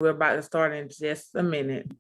We're about to start in just a minute.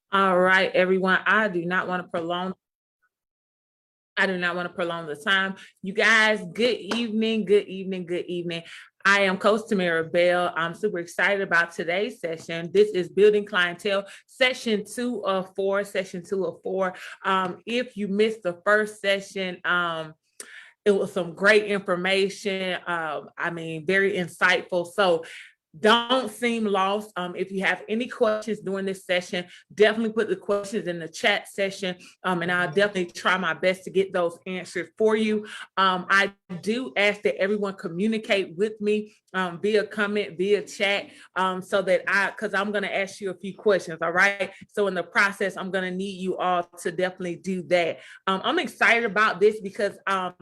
All right, everyone. I do not want to prolong the time. You guys, good evening, good evening, good evening. I am Coach Timera Bell. I'm super excited about today's session. This is Building Clientele, session 2 of 4, if you missed the first session, it was some great information. Very insightful. So don't seem lost. If you have any questions during this session, definitely put the questions in the chat session, and I'll definitely try my best to get those answered for you. I do ask that everyone communicate with me via comment, via chat, so that because I'm going to ask you a few questions, all right? So in the process, I'm going to need you all to definitely do that. I'm excited about this because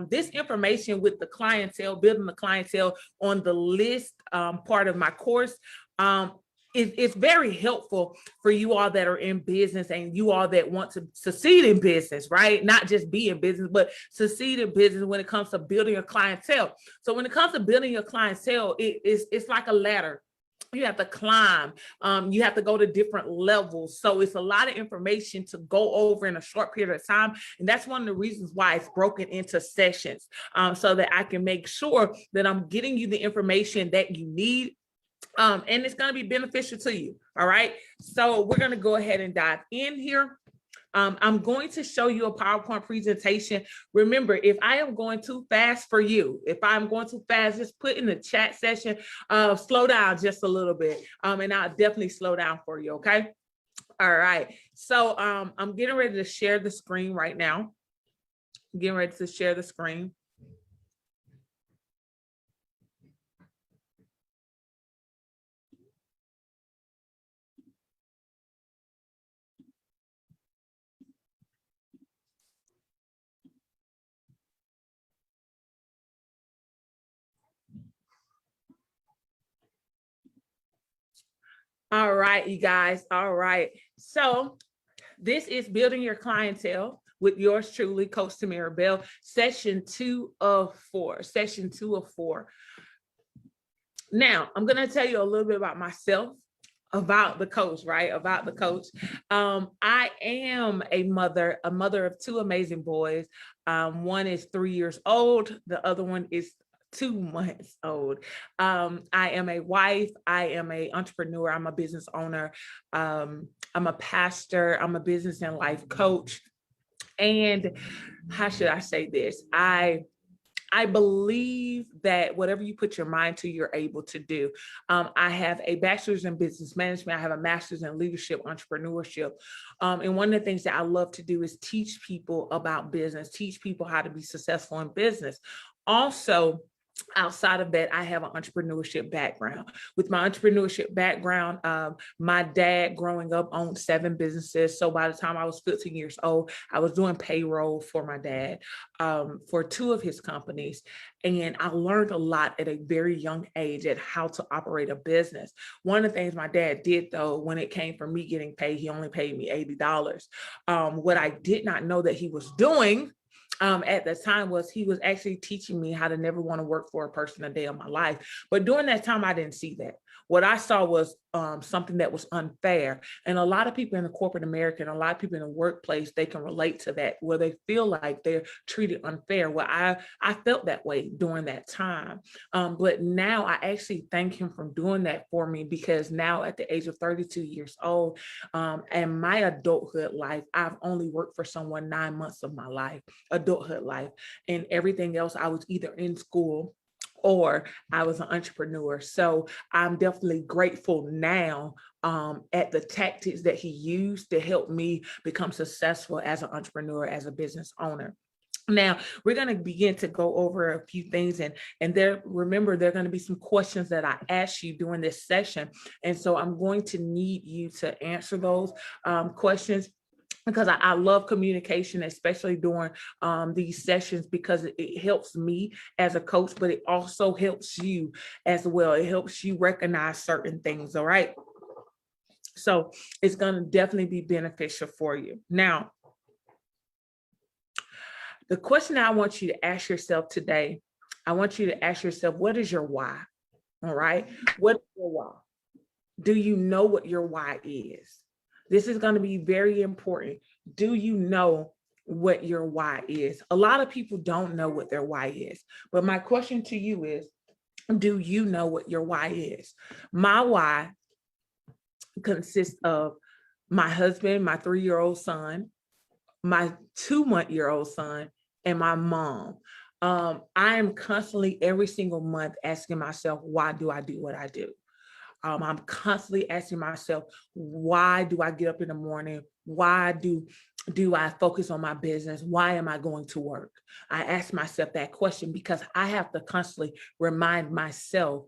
this information with the clientele, building the clientele on the list part of my course, it's very helpful for you all that are in business and you all that want to succeed in business, right? Not just be in business, but succeed in business when it comes to building your clientele. So when it comes to building your clientele, it's like a ladder. You have to climb, you have to go to different levels. So it's a lot of information to go over in a short period of time. And that's one of the reasons why it's broken into sessions, so that I can make sure that I'm getting you the information that you need. And it's going to be beneficial to you. All right. So we're going to go ahead and dive in here. I'm going to show you a PowerPoint presentation. Remember, if I am going too fast for you, if I'm going too fast, just put in the chat session, slow down just a little bit, and I'll definitely slow down for you, okay? All right, so I'm getting ready to share the screen right now. Getting ready to share the screen. All right, you guys. All right. So this is Building Your Clientele with yours truly, Coach Timera Bell, session 2 of 4. Session 2 of 4. Now, I'm going to tell you a little bit about myself, about the coach, right? About the coach. I am a mother of 2 amazing boys. One is 3 years old. The other one is 2 months old. I am a wife. I am an entrepreneur. I'm a business owner. I'm a pastor. I'm a business and life coach. And how should I say this? I believe that whatever you put your mind to, you're able to do. I have a bachelor's in business management. I have a master's in leadership entrepreneurship. And one of the things that I love to do is teach people about business, teach people how to be successful in business. Also, outside of that, I have an entrepreneurship background. With my entrepreneurship background, my dad growing up owned 7 businesses. So by the time I was 15 years old, I was doing payroll for my dad for 2 of his companies. And I learned a lot at a very young age at how to operate a business. One of the things my dad did, though, when it came for me getting paid, he only paid me $80. What I did not know that he was doing at the time was he was actually teaching me how to never want to work for a person a day of my life. But during that time, I didn't see that. What I saw was something that was unfair. And a lot of people in the corporate America and a lot of people in the workplace, they can relate to that, where they feel like they're treated unfair. Well, I felt that way during that time. But now I actually thank him for doing that for me, because now at the age of 32 years old, and my adulthood life, I've only worked for someone 9 months of my life, adulthood life, and everything else I was either in school or I was an entrepreneur. So I'm definitely grateful now at the tactics that he used to help me become successful as an entrepreneur, as a business owner. Now we're going to begin to go over a few things, and there, remember, there are going to be some questions that I ask you during this session, and so I'm going to need you to answer those questions, because I love communication, especially during these sessions, because it helps me as a coach, but it also helps you as well. It helps you recognize certain things. All right. So it's going to definitely be beneficial for you. Now, the question I want you to ask yourself today, I want you to ask yourself, what is your why? All right. What is your why? Do you know what your why is? This is going to be very important. Do you know what your why is? A lot of people don't know what their why is. But my question to you is, do you know what your why is? My why consists of my husband, my 3-year-old son, my 2-month-old son, and my mom. I am constantly every single month asking myself, why do I do what I do? I'm constantly asking myself, why do I get up in the morning? Why do I focus on my business? Why am I going to work? I ask myself that question because I have to constantly remind myself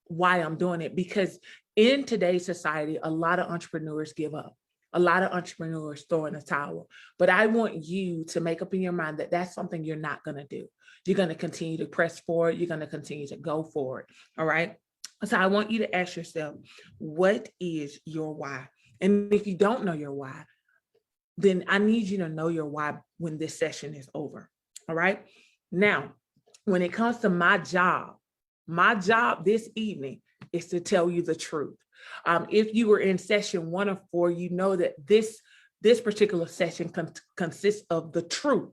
why I'm doing it. Because in today's society, a lot of entrepreneurs give up. A lot of entrepreneurs throw in a towel. But I want you to make up in your mind that that's something you're not going to do. You're going to continue to press forward. You're going to continue to go for it. All right. So I want you to ask yourself, what is your why? And if you don't know your why, then I need you to know your why when this session is over. All right. Now, when it comes to my job this evening is to tell you the truth. If you were in session 1 of 4, you know that this particular session consists of the truth.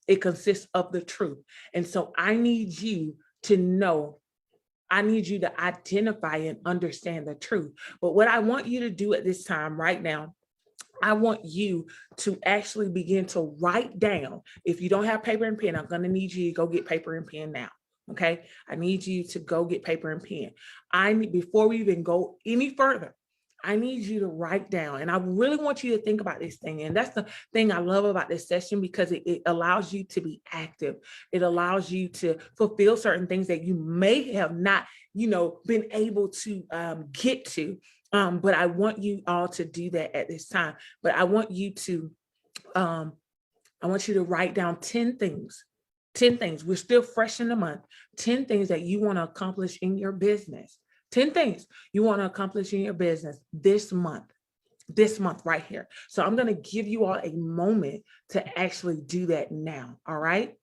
It consists of the truth. And so I need you to know, I need you to identify and understand the truth. But what I want you to do at this time right now, I want you to actually begin to write down. If you don't have paper and pen, I'm going to need you to go get paper and pen now. Okay. I need you to go get paper and pen. Before we even go any further, I need you to write down, and I really want you to think about this thing. And that's the thing I love about this session, because it allows you to be active. It allows you to fulfill certain things that you may have not, been able to get to. But I want you all to do that at this time. But I want you to write down 10 things. 10 things. We're still fresh in the month. 10 things that you want to accomplish in your business. 10 things you want to accomplish in your business this month right here. So I'm going to give you all a moment to actually do that now. All right.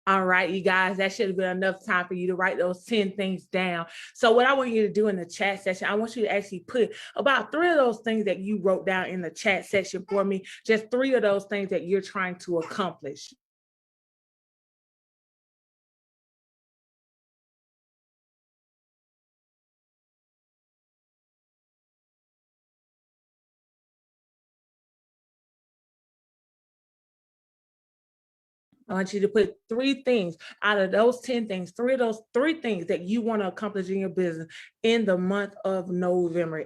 All right, you guys, that should have been enough time for you to write those 10 things down. So what I want you to do in the chat session, I want you to actually put about 3 of those things that you wrote down in the chat section for me, just 3 of those things that you're trying to accomplish. I want you to put 3 things out of those 10 things, 3 of those 3 things that you want to accomplish in your business in the month of November,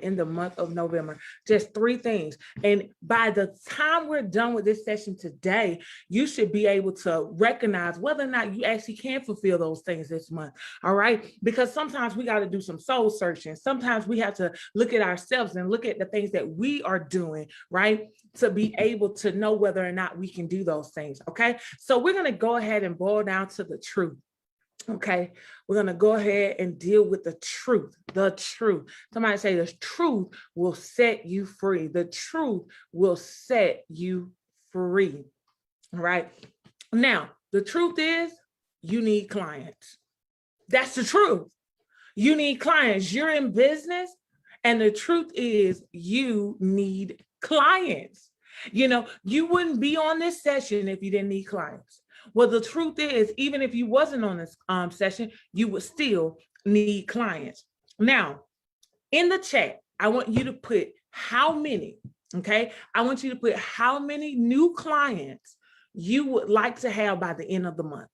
just 3 things. And by the time we're done with this session today, you should be able to recognize whether or not you actually can fulfill those things this month. All right. Because sometimes we got to do some soul searching. Sometimes we have to look at ourselves and look at the things that we are doing, right, to be able to know whether or not we can do those things. Okay. So we're going to go ahead and boil down to the truth. Okay, we're going to go ahead and deal with the truth. The truth. Somebody say the truth will set you free. The truth will set you free. All right. Now, the truth is you need clients. That's the truth. You need clients. You're in business, and the truth is you need clients. You know, you wouldn't be on this session if you didn't need clients. Well, the truth is, even if you wasn't on this session, you would still need clients. Now, in the chat, I want you to put how many, okay? I want you to put how many new clients you would like to have by the end of the month.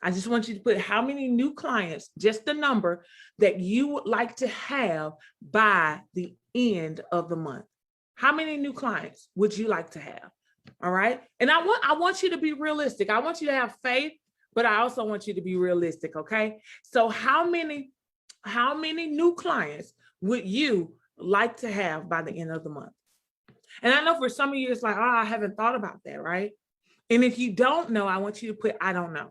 I just want you to put how many new clients, just the number that you would like to have by the end of the month. How many new clients would you like to have? All right. And I want you to be realistic. I want you to have faith, but I also want you to be realistic. Okay. So how many new clients would you like to have by the end of the month? And I know for some of you, it's like, oh, I haven't thought about that. Right. And if you don't know, I want you to put, I don't know.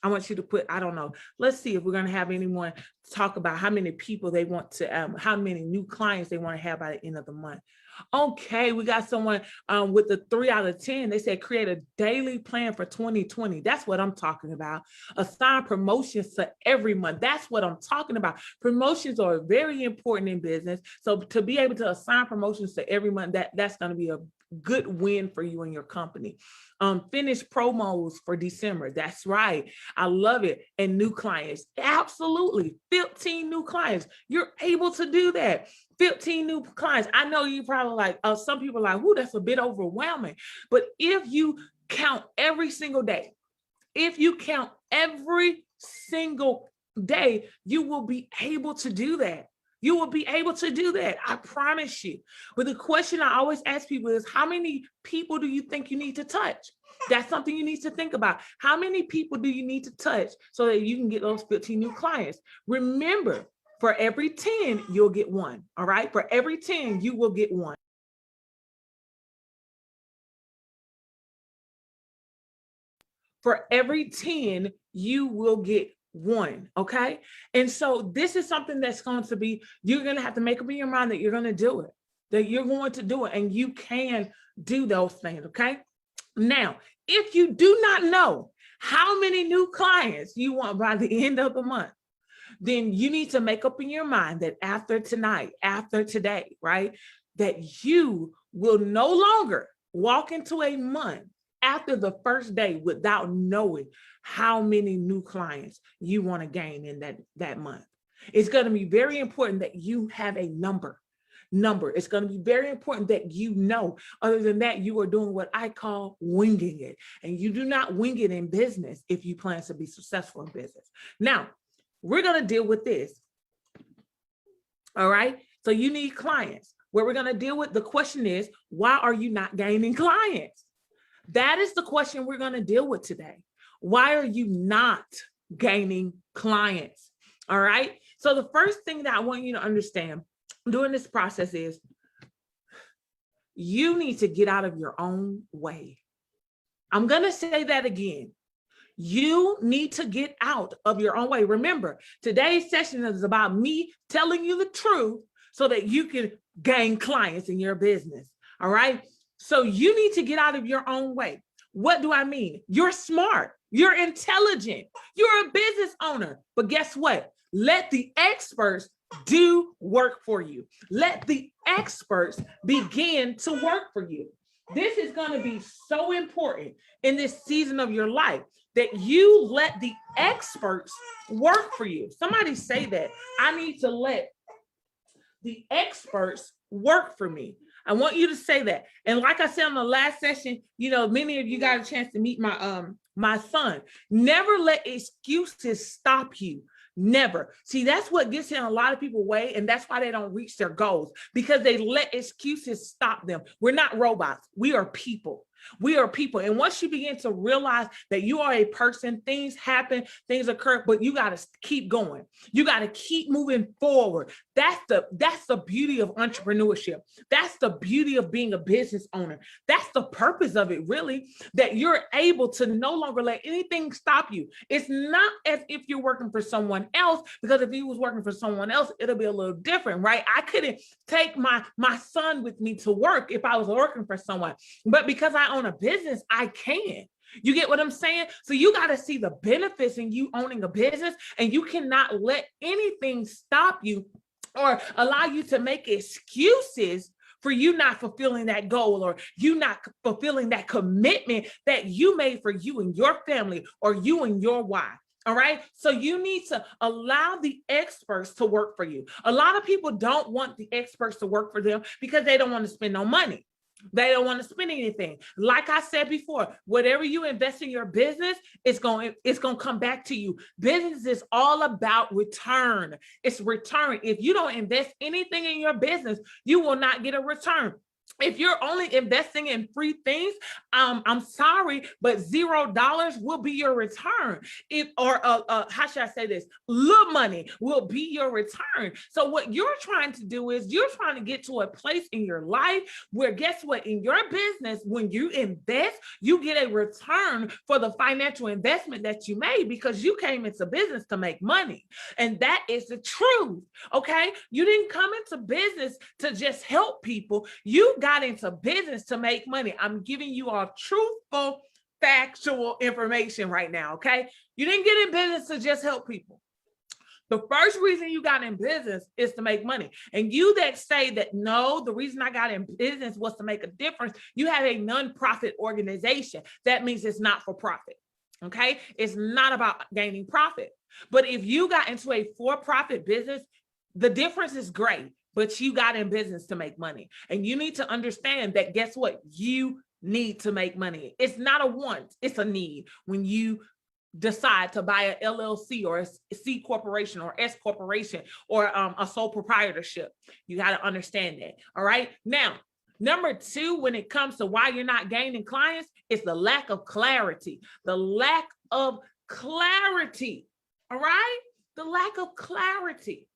I want you to put, I don't know. Let's see if we're going to have anyone talk about how many people they want to, how many new clients they want to have by the end of the month. Okay, we got someone with the 3 out of 10. They said create a daily plan for 2020. That's what I'm talking about. Assign promotions to every month. That's what I'm talking about. Promotions are very important in business. So to be able to assign promotions to every month, that's going to be a good win for you and your company. Finish promos for December. That's right. I love it. And new clients. Absolutely. 15 new clients. You're able to do that. 15 new clients. I know you probably like, some people are like, ooh, that's a bit overwhelming. But if you count every single day, you will be able to do that. You will be able to do that. I promise you. But the question I always ask people is, how many people do you think you need to touch? That's something you need to think about. How many people do you need to touch so that you can get those 15 new clients? Remember, for every 10, you'll get 1. All right. For every 10, you will get 1. For every 10, you will get 1. Okay. And so this is something that's going to be, you're going to have to make up in your mind that you're going to do it, that you're going to do it, and you can do those things. Okay. Now, if you do not know how many new clients you want by the end of the month, then you need to make up in your mind that after tonight, after today, right, that you will no longer walk into a month after the first day without knowing how many new clients you want to gain in that month. It's going to be very important that you have a number. It's going to be very important that you know. Other than that, you are doing what I call winging it. And you do not wing it in business if you plan to be successful in business. Now, we're going to deal with this. All right. So you need clients. What we're going to deal with, the question is, why are you not gaining clients? That is the question we're going to deal with today. Why are you not gaining clients? All right. So the first thing that I want you to understand during this process is you need to get out of your own way. I'm going to say that again. You need to get out of your own way. Remember, today's session is about me telling you the truth so that you can gain clients in your business. All right. So you need to get out of your own way. What do I mean? You're smart. You're intelligent. You're a business owner. But guess what? Let the experts do work for you. Let the experts begin to work for you. This is going to be so important in this season of your life that you let the experts work for you. Somebody say that. I need to let the experts work for me. I want you to say that. And like I said on the last session, many of you got a chance to meet my son. Never let excuses stop you. Never. See, that's what gets in a lot of people's way, and that's why they don't reach their goals, because they let excuses stop them. We're not robots. We are people. We are people. And once you begin to realize that you are a person, things happen, things occur, but you got to keep going. You got to keep moving forward. That's the beauty of entrepreneurship. That's the beauty of being a business owner. That's the purpose of it, really, that you're able to no longer let anything stop you. It's not as if you're working for someone else, because if you was working for someone else, it'll be a little different, right? I couldn't take my son with me to work if I was working for someone, but because I own a business, I can. You get what I'm saying? So you got to see the benefits in you owning a business, and you cannot let anything stop you or allow you to make excuses for you not fulfilling that goal, or you not fulfilling that commitment that you made for you and your family, or you and your why. All right. So you need to allow the experts to work for you. A lot of people don't want the experts to work for them because they don't want to spend no money. They don't want to spend anything. Like I said before, whatever you invest in your business, it's going to come back to you. Business is all about return. It's return. If you don't invest anything in your business, you will not get a return. If you're only investing in free things, I'm sorry, but $0 will be your return. How should I say this? Little money will be your return. So what you're trying to do is you're trying to get to a place in your life where, guess what? In your business, when you invest, you get a return for the financial investment that you made, because you came into business to make money. And that is the truth. Okay. You didn't come into business to just help people. You got into business to make money. I'm giving you all truthful, factual information right now, okay? You didn't get in business to just help people. The first reason you got in business is to make money. And you that say that, no, the reason I got in business was to make a difference, you have a nonprofit organization. That means it's not for profit, okay? It's not about gaining profit. But if you got into a for-profit business, the difference is great. But you got in business to make money. And you need to understand that, guess what? You need to make money. It's not a want, it's a need. When you decide to buy an LLC or a C corporation or S corporation or a sole proprietorship, you got to understand that. All right. Now, number two, when it comes to why you're not gaining clients, it's the lack of clarity. The lack of clarity. All right. The lack of clarity.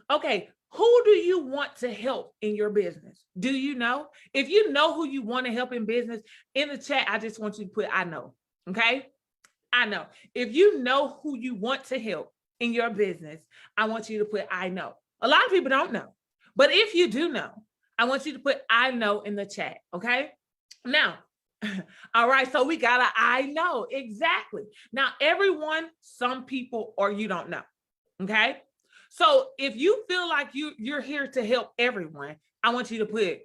Okay. Who do you want to help in your business? Do you know? If you know who you want to help in business, in the chat, I just want you to put, I know. Okay. I know. If you know who you want to help in your business, I want you to put, I know. A lot of people don't know, but if you do know, I want you to put, I know in the chat. Okay. Now, all right. So we got a, I know. Exactly. Now, everyone, some people, or you don't know. Okay. So if you feel like you're here to help everyone, I want you to put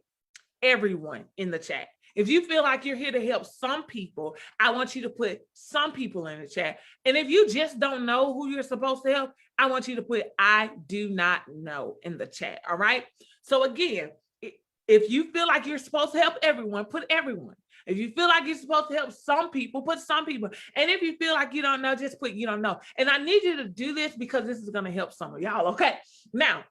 everyone in the chat. If you feel like you're here to help some people, I want you to put some people in the chat. And if you just don't know who you're supposed to help, I want you to put I do not know in the chat. All right. So again, if you feel like you're supposed to help everyone, put everyone. If you feel like you're supposed to help some people, put some people. And if you feel like you don't know, just put you don't know. And I need you to do this because this is going to help some of y'all. Okay. Now,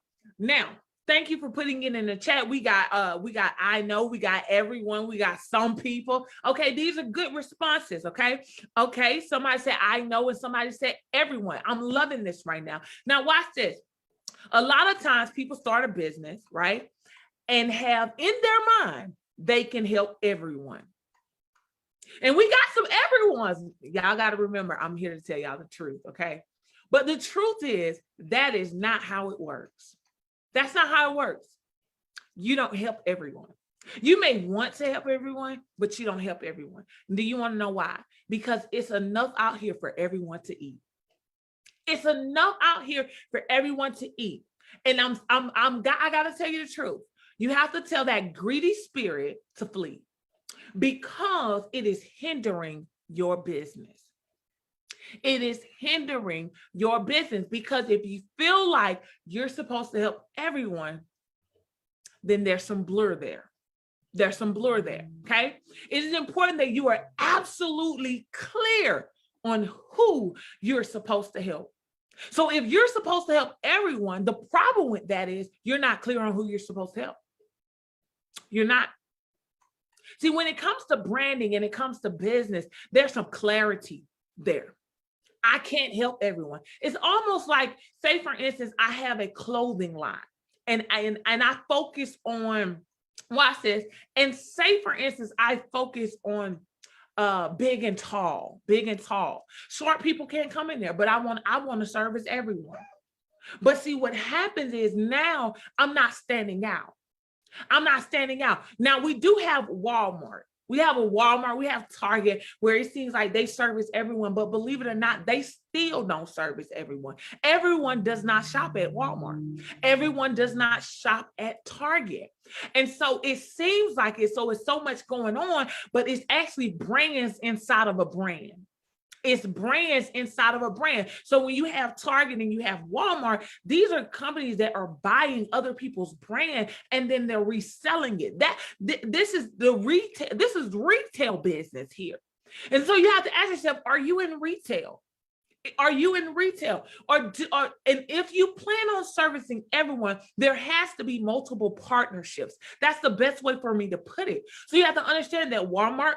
thank you for putting it in the chat. We got I know, we got everyone, we got some people. Okay, these are good responses. Okay. Okay. Somebody said I know, and somebody said everyone. I'm loving this right now. Now watch this. A lot of times people start a business, right? And have in their mind, they can help everyone. And we got some everyone's. Y'all got to remember, I'm here to tell y'all the truth, okay? But the truth is, that is not how it works. That's not how it works. You don't help everyone. You may want to help everyone, but you don't help everyone. Do you want to know why? Because it's enough out here for everyone to eat. It's enough out here for everyone to eat. And I gotta tell you the truth. You have to tell that greedy spirit to flee because it is hindering your business. It is hindering your business because if you feel like you're supposed to help everyone, then there's some blur there. There's some blur there. Okay. It is important that you are absolutely clear on who you're supposed to help. So if you're supposed to help everyone, the problem with that is you're not clear on who you're supposed to help. You're not. See, when it comes to branding and it comes to business, there's some clarity there. I can't help everyone. It's almost like, say, for instance, I have a clothing line and I focus on, watch this, and say, for instance, I focus on big and tall. Short people can't come in there, but I want to service everyone. But see, what happens is now I'm not standing out. Now we do have Walmart. We have a Walmart, we have Target, where it seems like they service everyone, but believe it or not, they still don't service everyone. Everyone does not shop at Walmart. Everyone does not shop at Target. And so it seems like it's so much going on, but it's actually brands inside of a brand. It's brands inside of a brand. So when you have Target and you have Walmart, these are companies that are buying other people's brand and then they're reselling it. This is retail business here. And so you have to ask yourself, are you in retail? Are you in retail? And if you plan on servicing everyone, there has to be multiple partnerships. That's the best way for me to put it. So you have to understand that Walmart,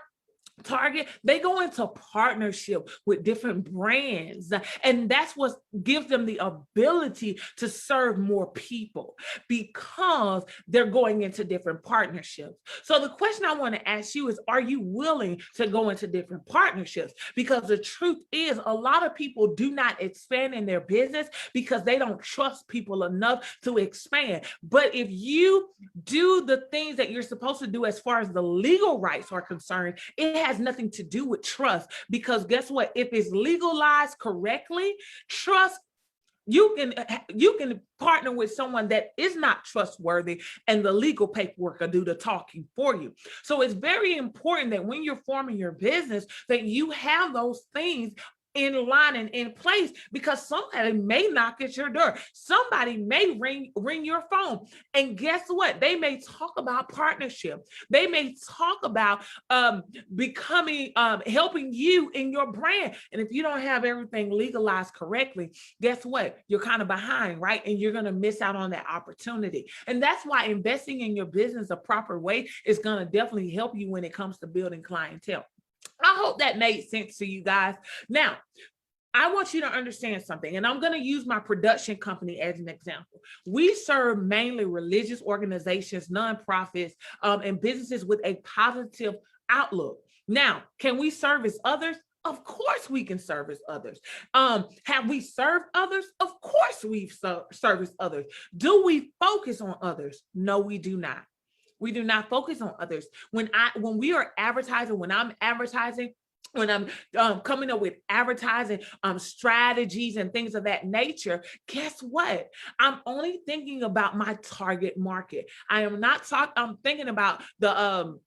Target, they go into partnership with different brands, and that's what gives them the ability to serve more people because they're going into different partnerships. So the question I want to ask you is, are you willing to go into different partnerships? Because the truth is, a lot of people do not expand in their business because they don't trust people enough to expand. But if you do the things that you're supposed to do as far as the legal rights are concerned, it has nothing to do with trust, because guess what? If it's legalized correctly, trust, you can partner with someone that is not trustworthy and the legal paperwork will do the talking for you. So it's very important that when you're forming your business that you have those things in line and in place, because somebody may knock at your door. Somebody may ring your phone. And guess what? They may talk about partnership. They may talk about becoming, helping you in your brand. And if you don't have everything legalized correctly, guess what? You're kind of behind, right? And you're going to miss out on that opportunity. And that's why investing in your business a proper way is going to definitely help you when it comes to building clientele. I hope that made sense to you guys. Now, I want you to understand something, and I'm going to use my production company as an example. We serve mainly religious organizations, nonprofits, and businesses with a positive outlook. Now, can we service others? Of course we can service others. Have we served others? Of course we've serviced others. Do we focus on others? No, we do not. We do not focus on others. When we are advertising, when I'm advertising, when I'm coming up with advertising strategies and things of that nature, guess what? I'm only thinking about my target market. I am not I'm thinking about the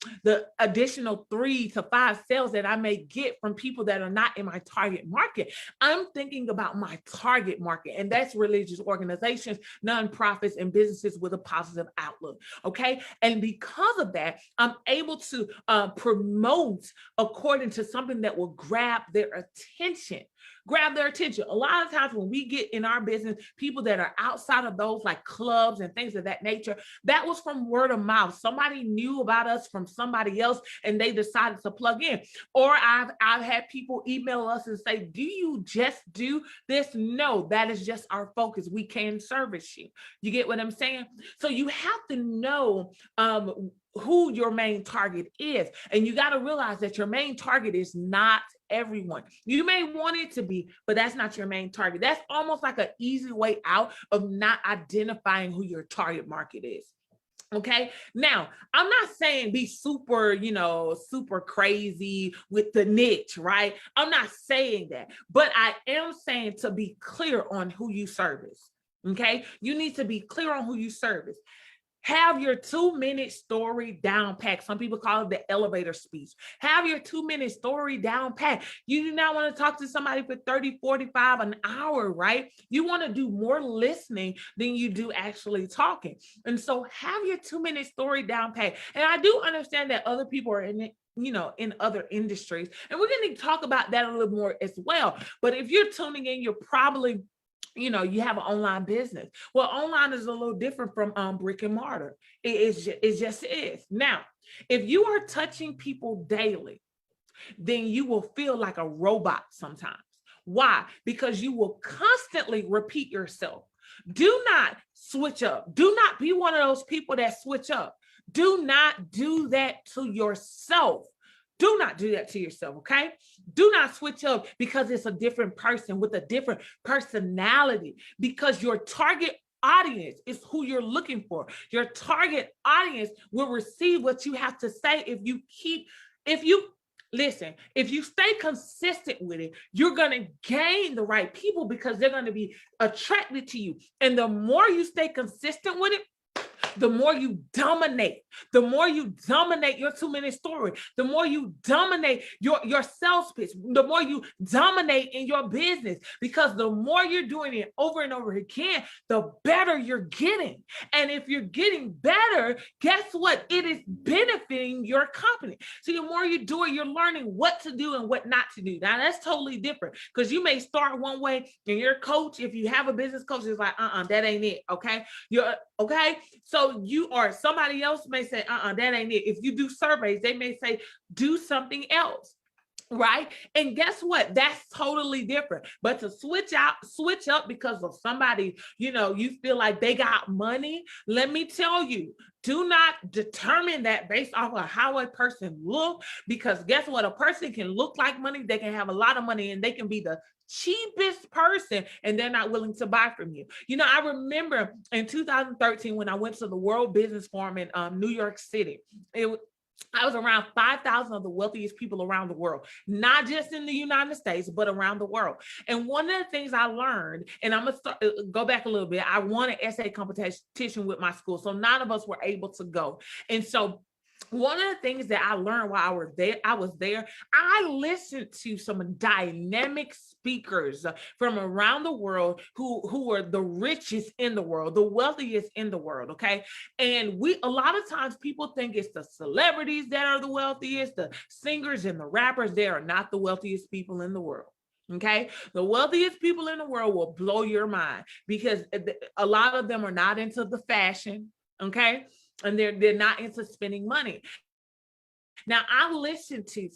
additional 3 to 5 sales that I may get from people that are not in my target market. I'm thinking about my target market, and that's religious organizations, nonprofits, and businesses with a positive outlook. Okay. And because of that, I'm able to promote according to something that will grab their attention. A lot of times when we get in our business, people that are outside of those like clubs and things of that nature, that was from word of mouth. Somebody knew about us from somebody else and they decided to plug in. Or I've had people email us and say, do you just do this? No, that is just our focus. We can service you. You get what I'm saying? So you have to know who your main target is. And you got to realize that your main target is not everyone. You may want it to be, but that's not your main target. That's almost like an easy way out of not identifying who your target market is. Okay. Now, I'm not saying be super, super crazy with the niche, right? I'm not saying that, but I am saying to be clear on who you service. Okay. You need to be clear on who you service. Have your 2-minute story down pat. Some people call it the elevator speech. Have your 2-minute story down pat. You do not want to talk to somebody for 30, 45, an hour, right? You want to do more listening than you do actually talking. And so have your 2-minute story down pat. And I do understand that other people are in it, in other industries. And we're going to talk about that a little more as well. But if you're tuning in, you're probably you have an online business. Well, online is a little different from brick and mortar. It just is. Now, if you are touching people daily, then you will feel like a robot sometimes. Why? Because you will constantly repeat yourself. Do not switch up. Do not be one of those people that switch up. Do not do that to yourself. Do not do that to yourself, okay? Do not switch up because it's a different person with a different personality, because your target audience is who you're looking for. Your target audience will receive what you have to say if you stay consistent with it, you're going to gain the right people because they're going to be attracted to you. And the more you stay consistent with it, the more you dominate your 2-minute story, the more you dominate your sales pitch, the more you dominate in your business, because the more you're doing it over and over again, the better you're getting. And if you're getting better, guess what? It is benefiting your company. So the more you do it, you're learning what to do and what not to do. Now that's totally different, because you may start one way and your coach, if you have a business coach, is like, that ain't it. Okay. Okay. So somebody else may say, that ain't it. If you do surveys, they may say, do something else. Right. And guess what? That's totally different. But to switch up because of somebody, you feel like they got money. Let me tell you, do not determine that based off of how a person looks, because guess what? A person can look like money. They can have a lot of money and they can be the cheapest person and they're not willing to buy from you. I remember in 2013 when I went to the World Business Forum in New York City. I was around 5,000 of the wealthiest people around the world, not just in the United States, but around the world. And one of the things I learned, and I'm going to go back a little bit, I won an essay competition with my school. So none of us were able to go. And so one of the things that I learned while I was there, I listened to some dynamic speakers from around the world who are the richest in the world, the wealthiest in the world. Okay. And a lot of times people think it's the celebrities that are the wealthiest, the singers and the rappers. They are not the wealthiest people in the world. Okay. The wealthiest people in the world will blow your mind, because a lot of them are not into the fashion. Okay. And they're not into spending money. Now, I listened to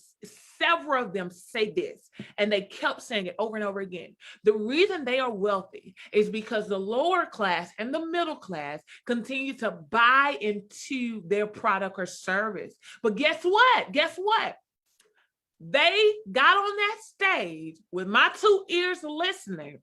several of them say this, and they kept saying it over and over again. The reason they are wealthy is because the lower class and the middle class continue to buy into their product or service. But guess what? They got on that stage with my 2 ears listening,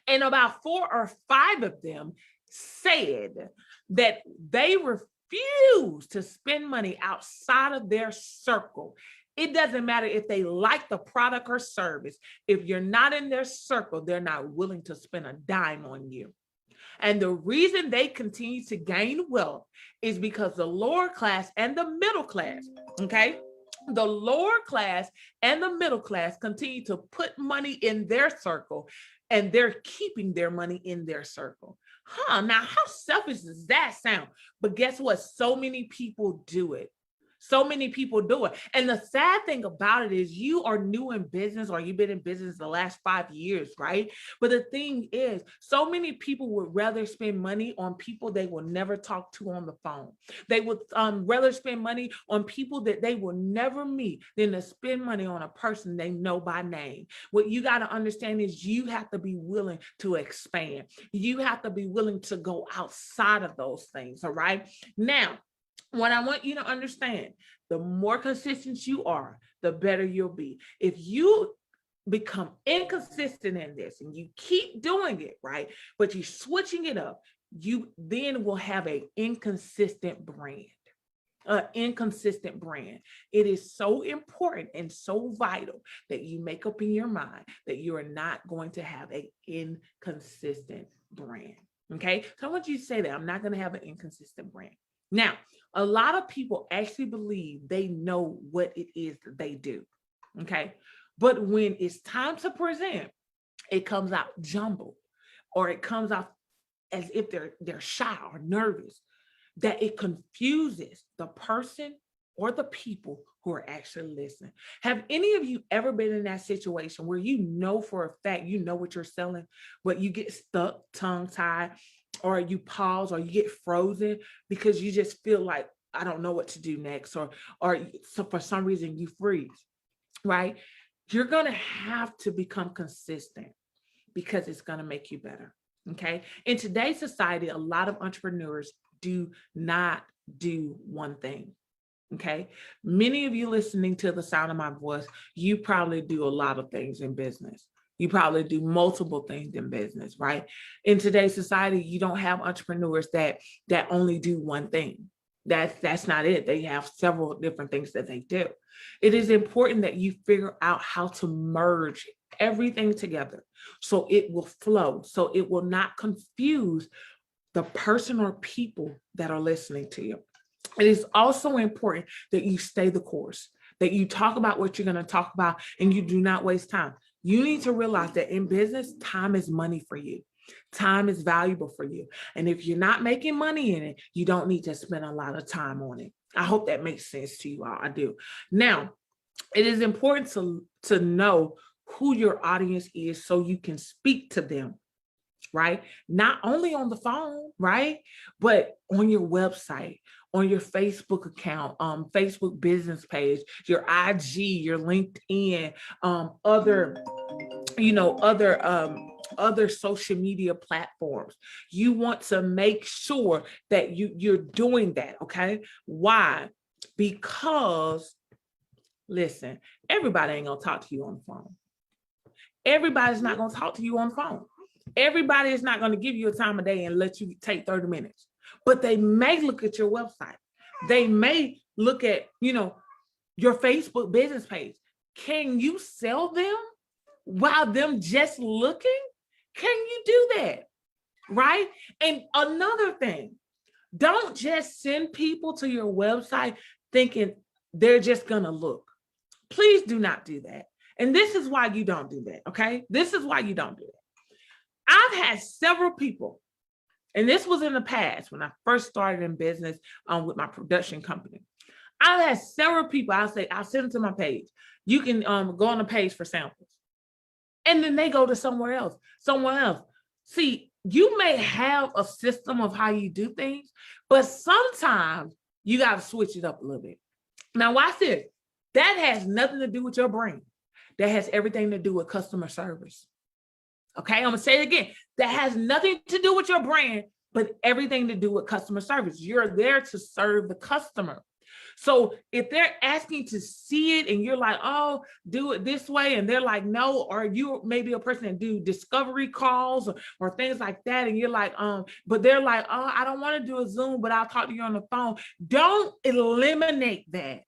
and about 4 or 5 of them said that they refuse to spend money outside of their circle. It doesn't matter if they like the product or service. If you're not in their circle, they're not willing to spend a dime on you. And the reason they continue to gain wealth is because the lower class and the middle class, okay? The lower class and the middle class continue to put money in their circle, and they're keeping their money in their circle. Now how selfish does that sound? But guess what? So many people do it. So many people do it. And the sad thing about it is you are new in business, or you've been in business the last 5 years, right? But the thing is, so many people would rather spend money on people they will never talk to on the phone. They would rather spend money on people that they will never meet than to spend money on a person they know by name. What you got to understand is you have to be willing to expand. You have to be willing to go outside of those things, all right? Now, what I want you to understand, the more consistent you are, the better you'll be. If you become inconsistent in this and you keep doing it, right, but you're switching it up, you then will have an inconsistent brand. Inconsistent brand. It is so important and so vital that you make up in your mind that you are not going to have an inconsistent brand. Okay. So I want you to say that I'm not going to have an inconsistent brand. Now, a lot of people actually believe they know what it is that they do. Okay. But when it's time to present, it comes out jumbled, or it comes out as if they're shy or nervous, that it confuses the person or the people who are actually listening. Have any of you ever been in that situation where you know for a fact, you know what you're selling, but you get stuck, tongue-tied, or you pause, or you get frozen because you just feel like, I don't know what to do next, or so for some reason you freeze, right? You're going to have to become consistent because it's going to make you better. Okay. In today's society, a lot of entrepreneurs do not do one thing. Okay. Many of you listening to the sound of my voice, you probably do a lot of things in business. You probably do multiple things in business, right? In today's society, you don't have entrepreneurs that only do one thing. That's not it. They have several different things that they do. It is important that you figure out how to merge everything together so it will flow, so it will not confuse the person or people that are listening to you. It is also important that you stay the course, that you talk about what you're going to talk about, and you do not waste time. You need to realize that in business, time is money for you. Time is valuable for you. And if you're not making money in it, you don't need to spend a lot of time on it. I hope that makes sense to you all. I do. Now, it is important to know who your audience is so you can speak to them, right? Not only on the phone, right? But on your website, on your Facebook account, Facebook business page, your IG, your LinkedIn, other social media platforms. You want to make sure that you're doing that, okay? Why? Because, listen, everybody ain't gonna talk to you on the phone. Everybody's not gonna talk to you on the phone. Everybody is not going to give you a time of day and let you take 30 minutes, but they may look at your website. They may look at, your Facebook business page. Can you sell them while them just looking? Can you do that? Right? And another thing, don't just send people to your website thinking they're just going to look. Please do not do that. And this is why you don't do that. Okay. This is why you don't do that. I've had several people, and this was in the past when I first started in business with my production company. I've had several people, I'll send them to my page. You can go on the page for samples. And then they go to somewhere else. See, you may have a system of how you do things, but sometimes you got to switch it up a little bit. Now, watch this. That has nothing to do with your brain. That has everything to do with customer service. Okay, I'm gonna say it again. That has nothing to do with your brand, but everything to do with customer service. You're there to serve the customer. So if they're asking to see it and you're like, oh, do it this way, and they're like, no, or you maybe a person that do discovery calls or things like that, and you're like, but they're like, oh, I don't want to do a Zoom, but I'll talk to you on the phone. Don't eliminate that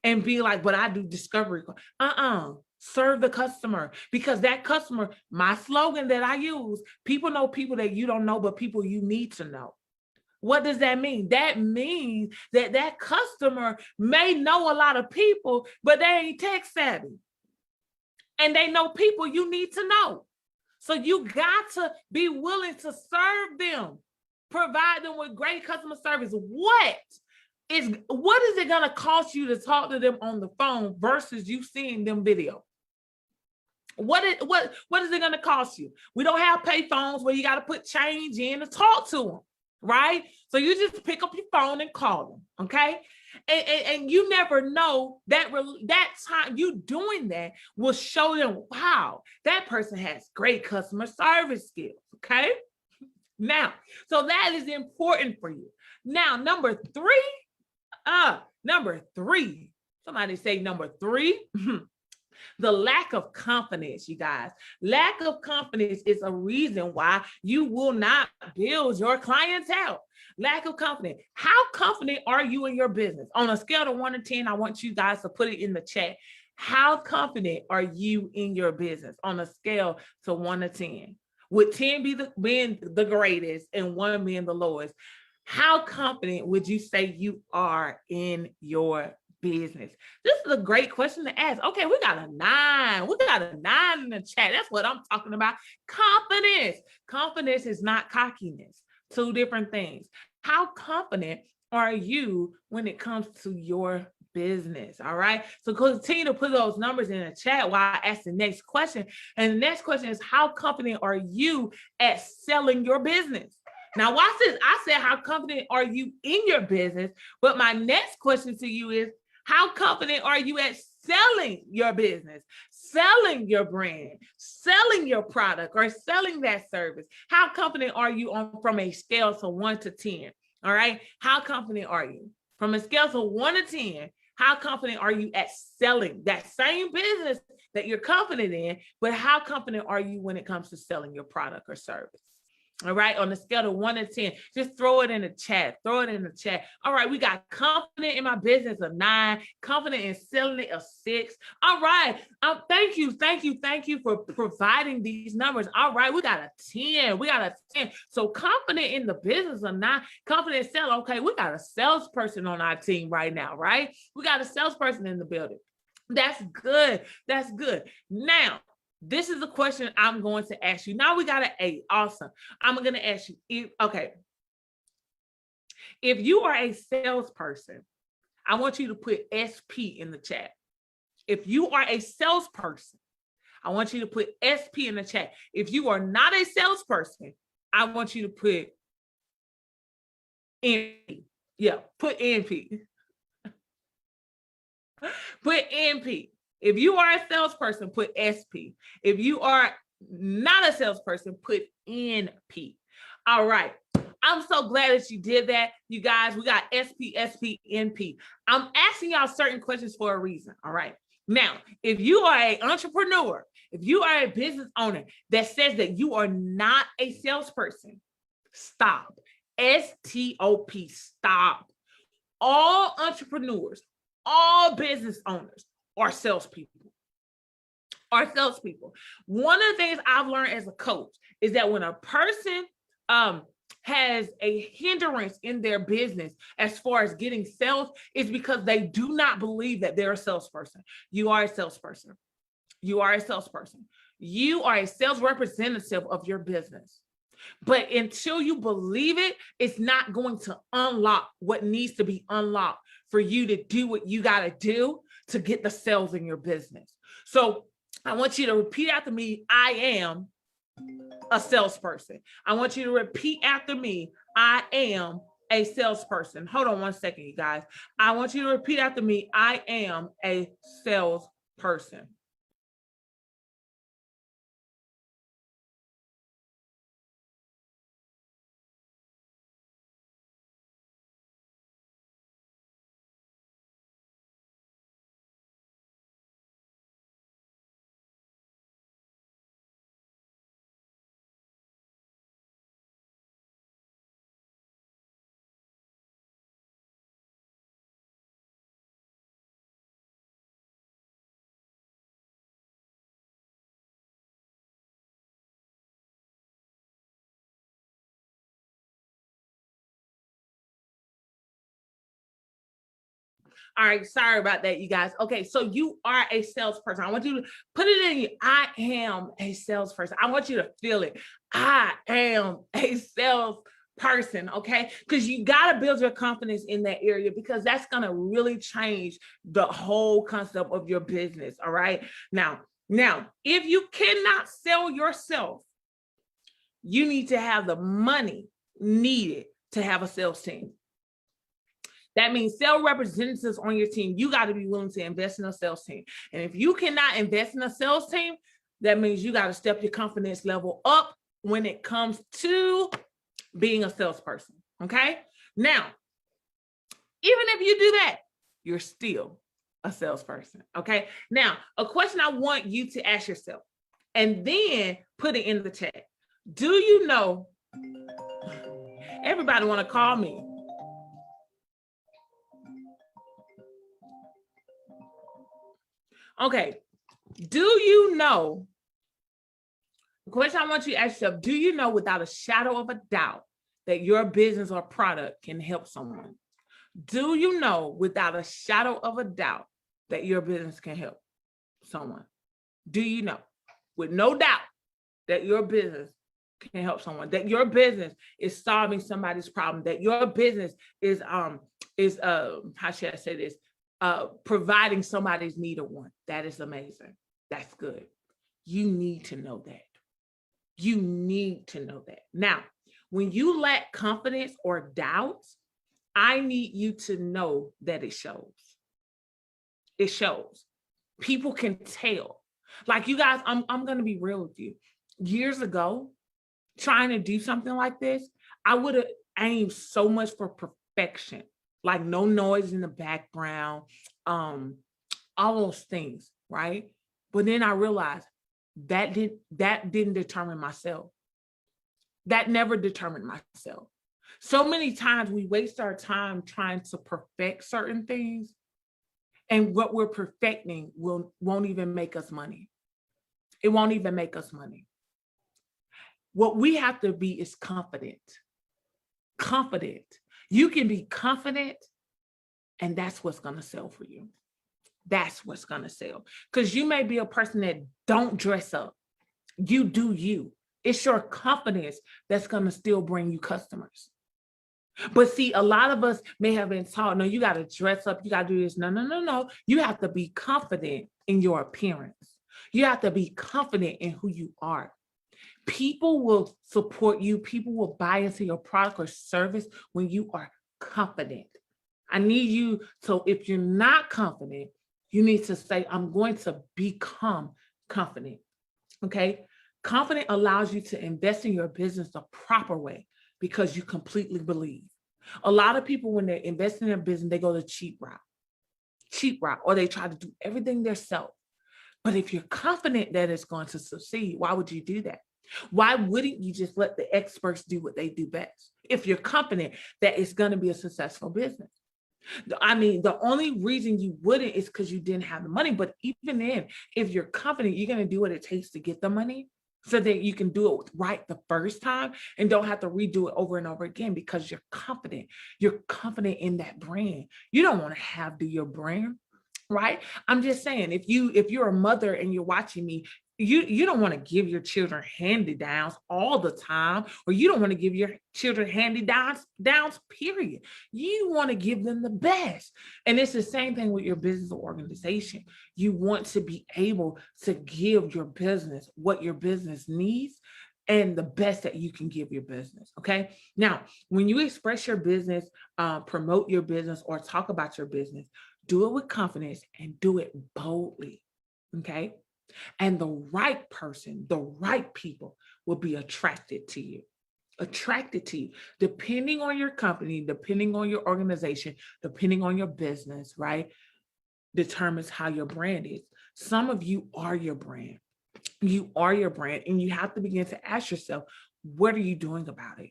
and be like, but I do discovery call. Serve the customer, because that customer, my slogan that I use, people know people that you don't know, but people you need to know. What does that mean? That means that customer may know a lot of people, but they ain't tech savvy. And they know people you need to know. So you got to be willing to serve them, provide them with great customer service. What is it going to cost you to talk to them on the phone versus you seeing them video? What is it going to cost you? We don't have pay phones where you got to put change in to talk to them, right? So you just pick up your phone and call them, okay? And you never know that time you doing that will show them, wow, that person has great customer service skills, okay? Now, so that is important for you. Now, number three, somebody say number three. The lack of confidence, you guys. Lack of confidence is a reason why you will not build your clientele. Lack of confidence. How confident are you in your business? On a scale of 1 to 10, I want you guys to put it in the chat. How confident are you in your business on a scale to 1 to 10? With 10 being the greatest and 1 being the lowest. How confident would you say you are in your business? This is a great question to ask. Okay, we got a 9. We got a 9 in the chat. That's what I'm talking about. Confidence. Confidence is not cockiness. 2 different things. How confident are you when it comes to your business? All right. So continue to put those numbers in the chat while I ask the next question. And the next question is, how confident are you at selling your business? Now, watch this. I said, how confident are you in your business? But my next question to you is, how confident are you at selling your business, selling your brand, selling your product, or selling that service? How confident are you on from a scale of 1 to 10? All right. How confident are you? From a scale of 1 to 10, how confident are you at selling that same business that you're confident in, but how confident are you when it comes to selling your product or service? All right, on the scale of 1 to 10, just throw it in the chat. Throw it in the chat. All right, we got confident in my business a 9, confident in selling it a 6. All right, thank you for providing these numbers. All right, we got a 10. We got a 10. So confident in the business a 9, confident in selling. Okay, we got a salesperson on our team right now, right? We got a salesperson in the building. That's good. That's good. Now, this is the question I'm going to ask you. Now we got an 8. Awesome. I'm going to ask you, if you are a salesperson, I want you to put SP in the chat. If you are a salesperson, I want you to put SP in the chat. If you are not a salesperson, I want you to put NP. Yeah, put NP. Put NP. If you are a salesperson, put SP. If you are not a salesperson, put NP. All right. I'm so glad that you did that. You guys, we got SP, SP, NP. I'm asking y'all certain questions for a reason. All right. Now, if you are an entrepreneur, if you are a business owner that says that you are not a salesperson, stop. STOP, stop. All entrepreneurs, all business owners, are salespeople. One of the things I've learned as a coach is that when a person has a hindrance in their business as far as getting sales, it's because they do not believe that they're a salesperson. You are a salesperson. You are a salesperson. You are a sales representative of your business. But until you believe it, it's not going to unlock what needs to be unlocked for you to do what you got to do to get the sales in your business. So I want you to repeat after me, I am a salesperson. I want you to repeat after me, I am a salesperson. Hold on 1 second, you guys. I want you to repeat after me, I am a salesperson. All right, sorry about that, you guys. Okay, so you are a salesperson. I want you to put it in you. I am a salesperson. I want you to feel it. I am a salesperson, okay? Because you got to build your confidence in that area, because that's going to really change the whole concept of your business, all right? Now, if you cannot sell yourself, you need to have the money needed to have a sales team. That means sales representatives on your team. You got to be willing to invest in a sales team. And if you cannot invest in a sales team, that means you got to step your confidence level up when it comes to being a salesperson. Okay. Now, even if you do that, you're still a salesperson. Okay. Now, a question I want you to ask yourself and then put it in the chat. Do you know, everybody want to call me. Okay. Do you know, the question I want you to ask yourself, do you know without a shadow of a doubt that your business or product can help someone? Do you know without a shadow of a doubt that your business can help someone? Do you know with no doubt that your business can help someone, that your business is solving somebody's problem, that your business is how should I say this, providing somebody's need or want? That is amazing. That's good. You need to know that. You need to know that. Now, when you lack confidence or doubts, I need you to know that it shows. It shows. People can tell. Like, you guys, I'm going to be real with you. Years ago, trying to do something like this, I would have aimed so much for perfection, like no noise in the background, all those things, right? But then I realized that didn't determine myself. That never determined myself. So many times we waste our time trying to perfect certain things, and what we're perfecting won't even make us money. It won't even make us money. What we have to be is confident. Confident. You can be confident, and that's what's going to sell for you. That's what's going to sell. Because you may be a person that don't dress up. You do you. It's your confidence that's going to still bring you customers. But see, a lot of us may have been taught, no, you got to dress up. You got to do this. No. You have to be confident in your appearance. You have to be confident in who you are. People will support you. People will buy into your product or service when you are confident. I need you. So if you're not confident, you need to say, I'm going to become confident. Okay. Confident allows you to invest in your business the proper way because you completely believe. A lot of people, when they're investing in their business, they go the cheap route, or they try to do everything themselves. But if you're confident that it's going to succeed, why would you do that? Why wouldn't you just let the experts do what they do best? If you're confident that it's going to be a successful business. I mean, the only reason you wouldn't is because you didn't have the money. But even then, if you're confident, you're going to do what it takes to get the money so that you can do it right the first time and don't have to redo it over and over again because you're confident. You're confident in that brand. You don't want to have to do your brand, right? I'm just saying, if you're a mother and you're watching me, you don't want to give your children hand-me-downs all the time, or you don't want to give your children hand-me-downs, period. You want to give them the best. And it's the same thing with your business or organization. You want to be able to give your business what your business needs and the best that you can give your business, okay? Now, when you express your business, promote your business, or talk about your business, do it with confidence and do it boldly, okay? And the right person, the right people will be attracted to you, depending on your company, depending on your organization, depending on your business, right? Determines how your brand is. Some of you are your brand. You are your brand, and you have to begin to ask yourself, what are you doing about it?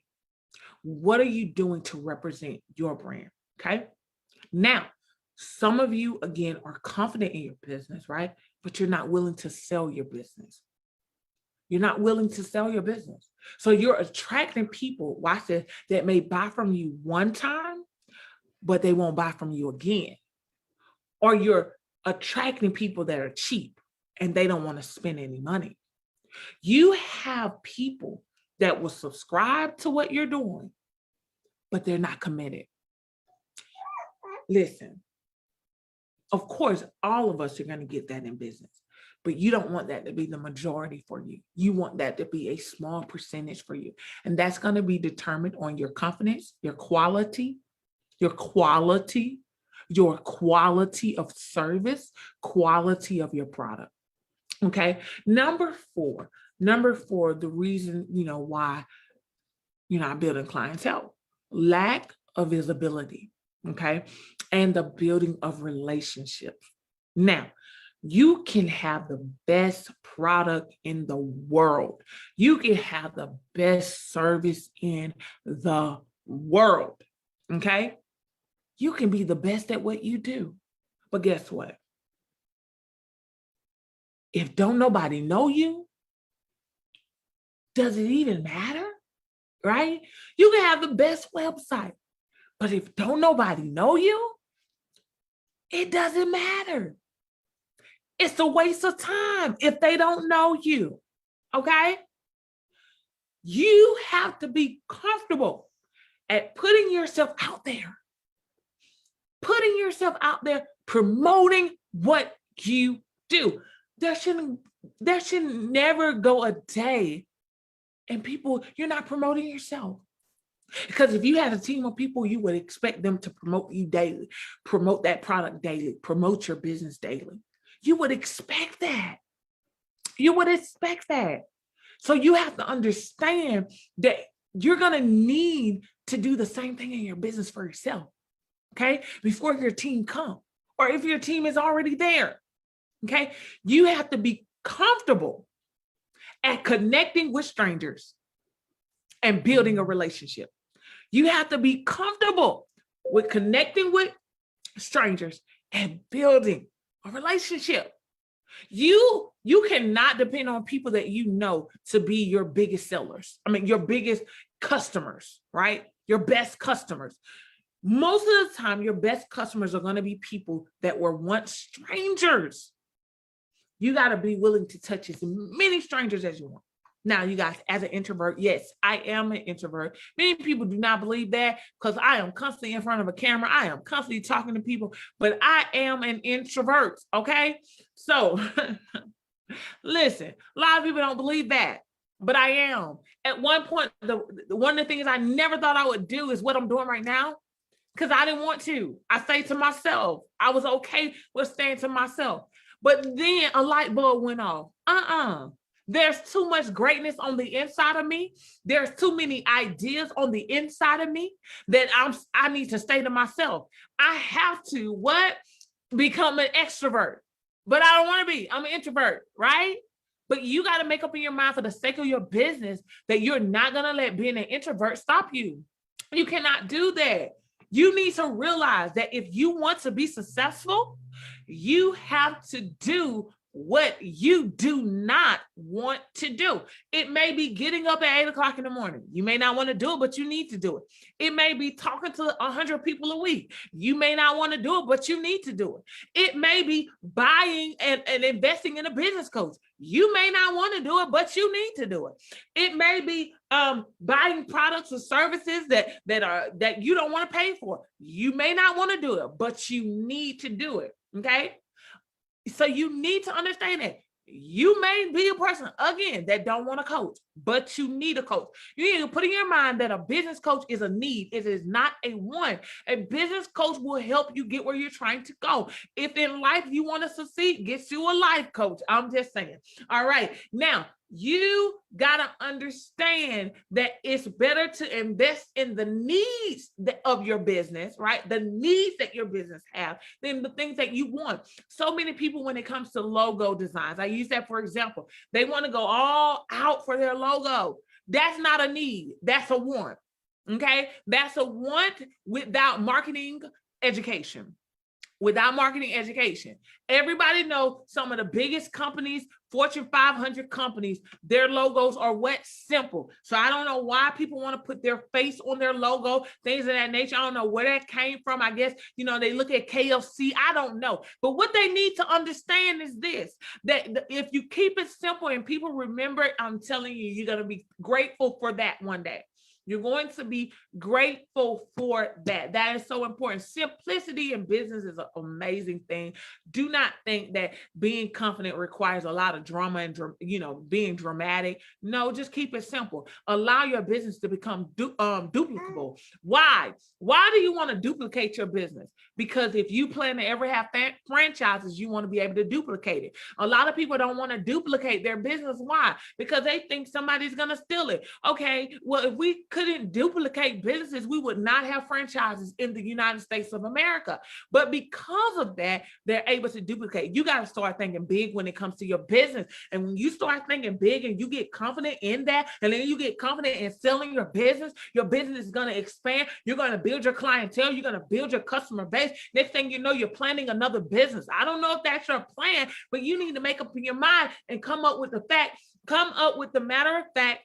What are you doing to represent your brand? Okay. Now, some of you, again, are confident in your business, right? But you're not willing to sell your business. You're not willing to sell your business. So you're attracting people, watch this, that may buy from you one time, but they won't buy from you again. Or you're attracting people that are cheap and they don't want to spend any money. You have people that will subscribe to what you're doing, but they're not committed. Listen, of course, all of us are going to get that in business, but you don't want that to be the majority for you. You want that to be a small percentage for you. And that's going to be determined on your confidence, your quality of service, quality of your product. Okay. Number four, the reason, why you're not building clientele, lack of visibility. Okay. And the building of relationships. Now, you can have the best product in the world. You can have the best service in the world. Okay? You can be the best at what you do. But guess what? If don't nobody know you, does it even matter? Right? You can have the best website, but if don't nobody know you, it doesn't matter. It's a waste of time if they don't know you. Okay? You have to be comfortable at putting yourself out there, promoting what you do. There should never go a day and you're not promoting yourself. Because if you had a team of people, you would expect them to promote you daily, promote that product daily, promote your business daily. You would expect that. So you have to understand that you're going to need to do the same thing in your business for yourself, okay? Before your team comes, or if your team is already there, okay? You have to be comfortable at connecting with strangers and building a relationship. You have to be comfortable with connecting with strangers and building a relationship. You cannot depend on people that you know to be your biggest sellers. I mean, your biggest customers, right? Your best customers. Most of the time, your best customers are going to be people that were once strangers. You got to be willing to touch as many strangers as you want. Now, you guys, as an introvert, yes, I am an introvert. Many people do not believe that because I am constantly in front of a camera. I am constantly talking to people, but I am an introvert, okay? So, listen, a lot of people don't believe that, but I am. At one point, one of the things I never thought I would do is what I'm doing right now because I didn't want to. I say to myself, I was okay with staying to myself. But then a light bulb went off. There's too much greatness on the inside of me. There's too many ideas on the inside of me that I need to stay to myself. I have to become an extrovert, but I don't want to be. I'm an introvert, right? But you got to make up in your mind for the sake of your business that you're not going to let being an introvert stop you. You cannot do that. You need to realize that if you want to be successful, you have to do what you do not want to do. It may be getting up at 8 o'clock in the morning. You may not want to do it, but you need to do it. It may be talking to 100 people a week. You may not want to do it, but you need to do it. It may be buying and investing in a business coach. You may not want to do it, but you need to do it. It may be buying products or services that you don't want to pay for. You may not want to do it, but you need to do it. Okay. So you need to understand that you may be a person, again, that don't want a coach, but you need a coach. You need to put in your mind that a business coach is a need. It is not a want. A business coach will help you get where you're trying to go. If in life you want to succeed, get you a life coach. I'm just saying. All right. Now, you got to understand that it's better to invest in the needs of your business, right? The needs that your business have than the things that you want. So many people, when it comes to logo designs, I use that for example, they want to go all out for their logo. That's not a need. That's a want. Okay. That's a want without marketing education. Without marketing education. Everybody knows some of the biggest companies, Fortune 500 companies, their logos are simple. So I don't know why people want to put their face on their logo, things of that nature. I don't know where that came from. I guess, they look at KFC. I don't know. But what they need to understand is this, that if you keep it simple and people remember it, I'm telling you, you're going to be grateful for that one day. You're going to be grateful for that. That is so important. Simplicity in business is an amazing thing. Do not think that being confident requires a lot of drama and, being dramatic. No, just keep it simple. Allow your business to become duplicable. Why? Why do you want to duplicate your business? Because if you plan to ever have franchises, you want to be able to duplicate it. A lot of people don't want to duplicate their business. Why? Because they think somebody's going to steal it. Okay, well, if we couldn't duplicate businesses, we would not have franchises in the United States of America. But because of that, they're able to duplicate. You got to start thinking big when it comes to your business. And when you start thinking big and you get confident in that, and then you get confident in selling your business is going to expand. You're going to build your clientele. You're going to build your customer base. Next thing you know, you're planning another business. I don't know if that's your plan, but you need to make up in your mind and come up with the matter of fact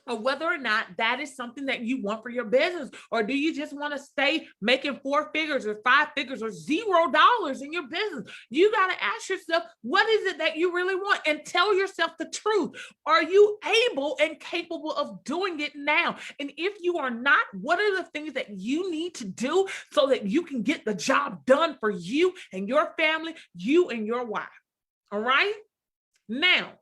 or whether or not that is something that you want for your business. Or do you just want to stay making 4 figures or 5 figures or $0 in your business? You got to ask yourself, what is it that you really want? And tell yourself the truth. Are you able and capable of doing it now? And if you are not, what are the things that you need to do so that you can get the job done for you and your family, you and your wife? All right? Now,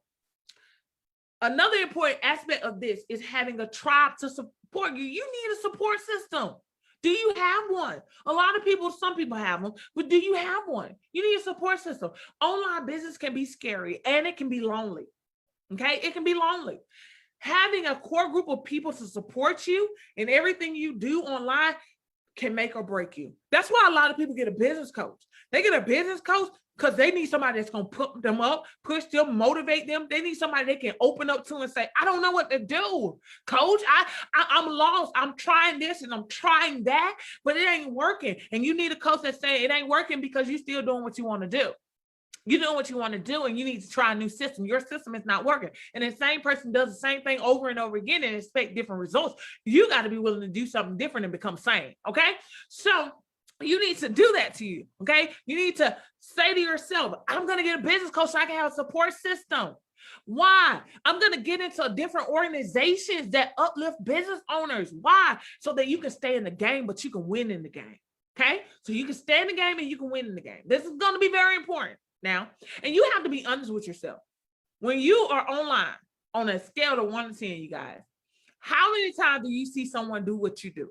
another important aspect of this is having a tribe to support you. You need a support system. Do you have one? A lot of people, some people have them, but do you have one? You need a support system. Online business can be scary and it can be lonely. Okay, it can be lonely. Having a core group of people to support you in everything you do online can make or break you. That's why a lot of people get a business coach. They get a business coach because they need somebody that's going to put them up, push them, motivate them. They need somebody they can open up to and say, I don't know what to do, coach. I'm lost. I'm trying this and I'm trying that, but it ain't working. And you need a coach that's saying it ain't working because you're still doing what you want to do. You know what you want to do, and you need to try a new system. Your system is not working. And the same person does the same thing over and over again and expect different results. You got to be willing to do something different and become sane. Okay. So you need to do that to you. Okay. You need to say to yourself, I'm going to get a business coach so I can have a support system. Why? I'm going to get into different organizations that uplift business owners. Why? So that you can stay in the game, but you can win in the game. Okay. So you can stay in the game and you can win in the game. This is going to be very important. Now, and you have to be honest with yourself. When you are online on a scale of 1 to 10, you guys, how many times do you see someone do what you do?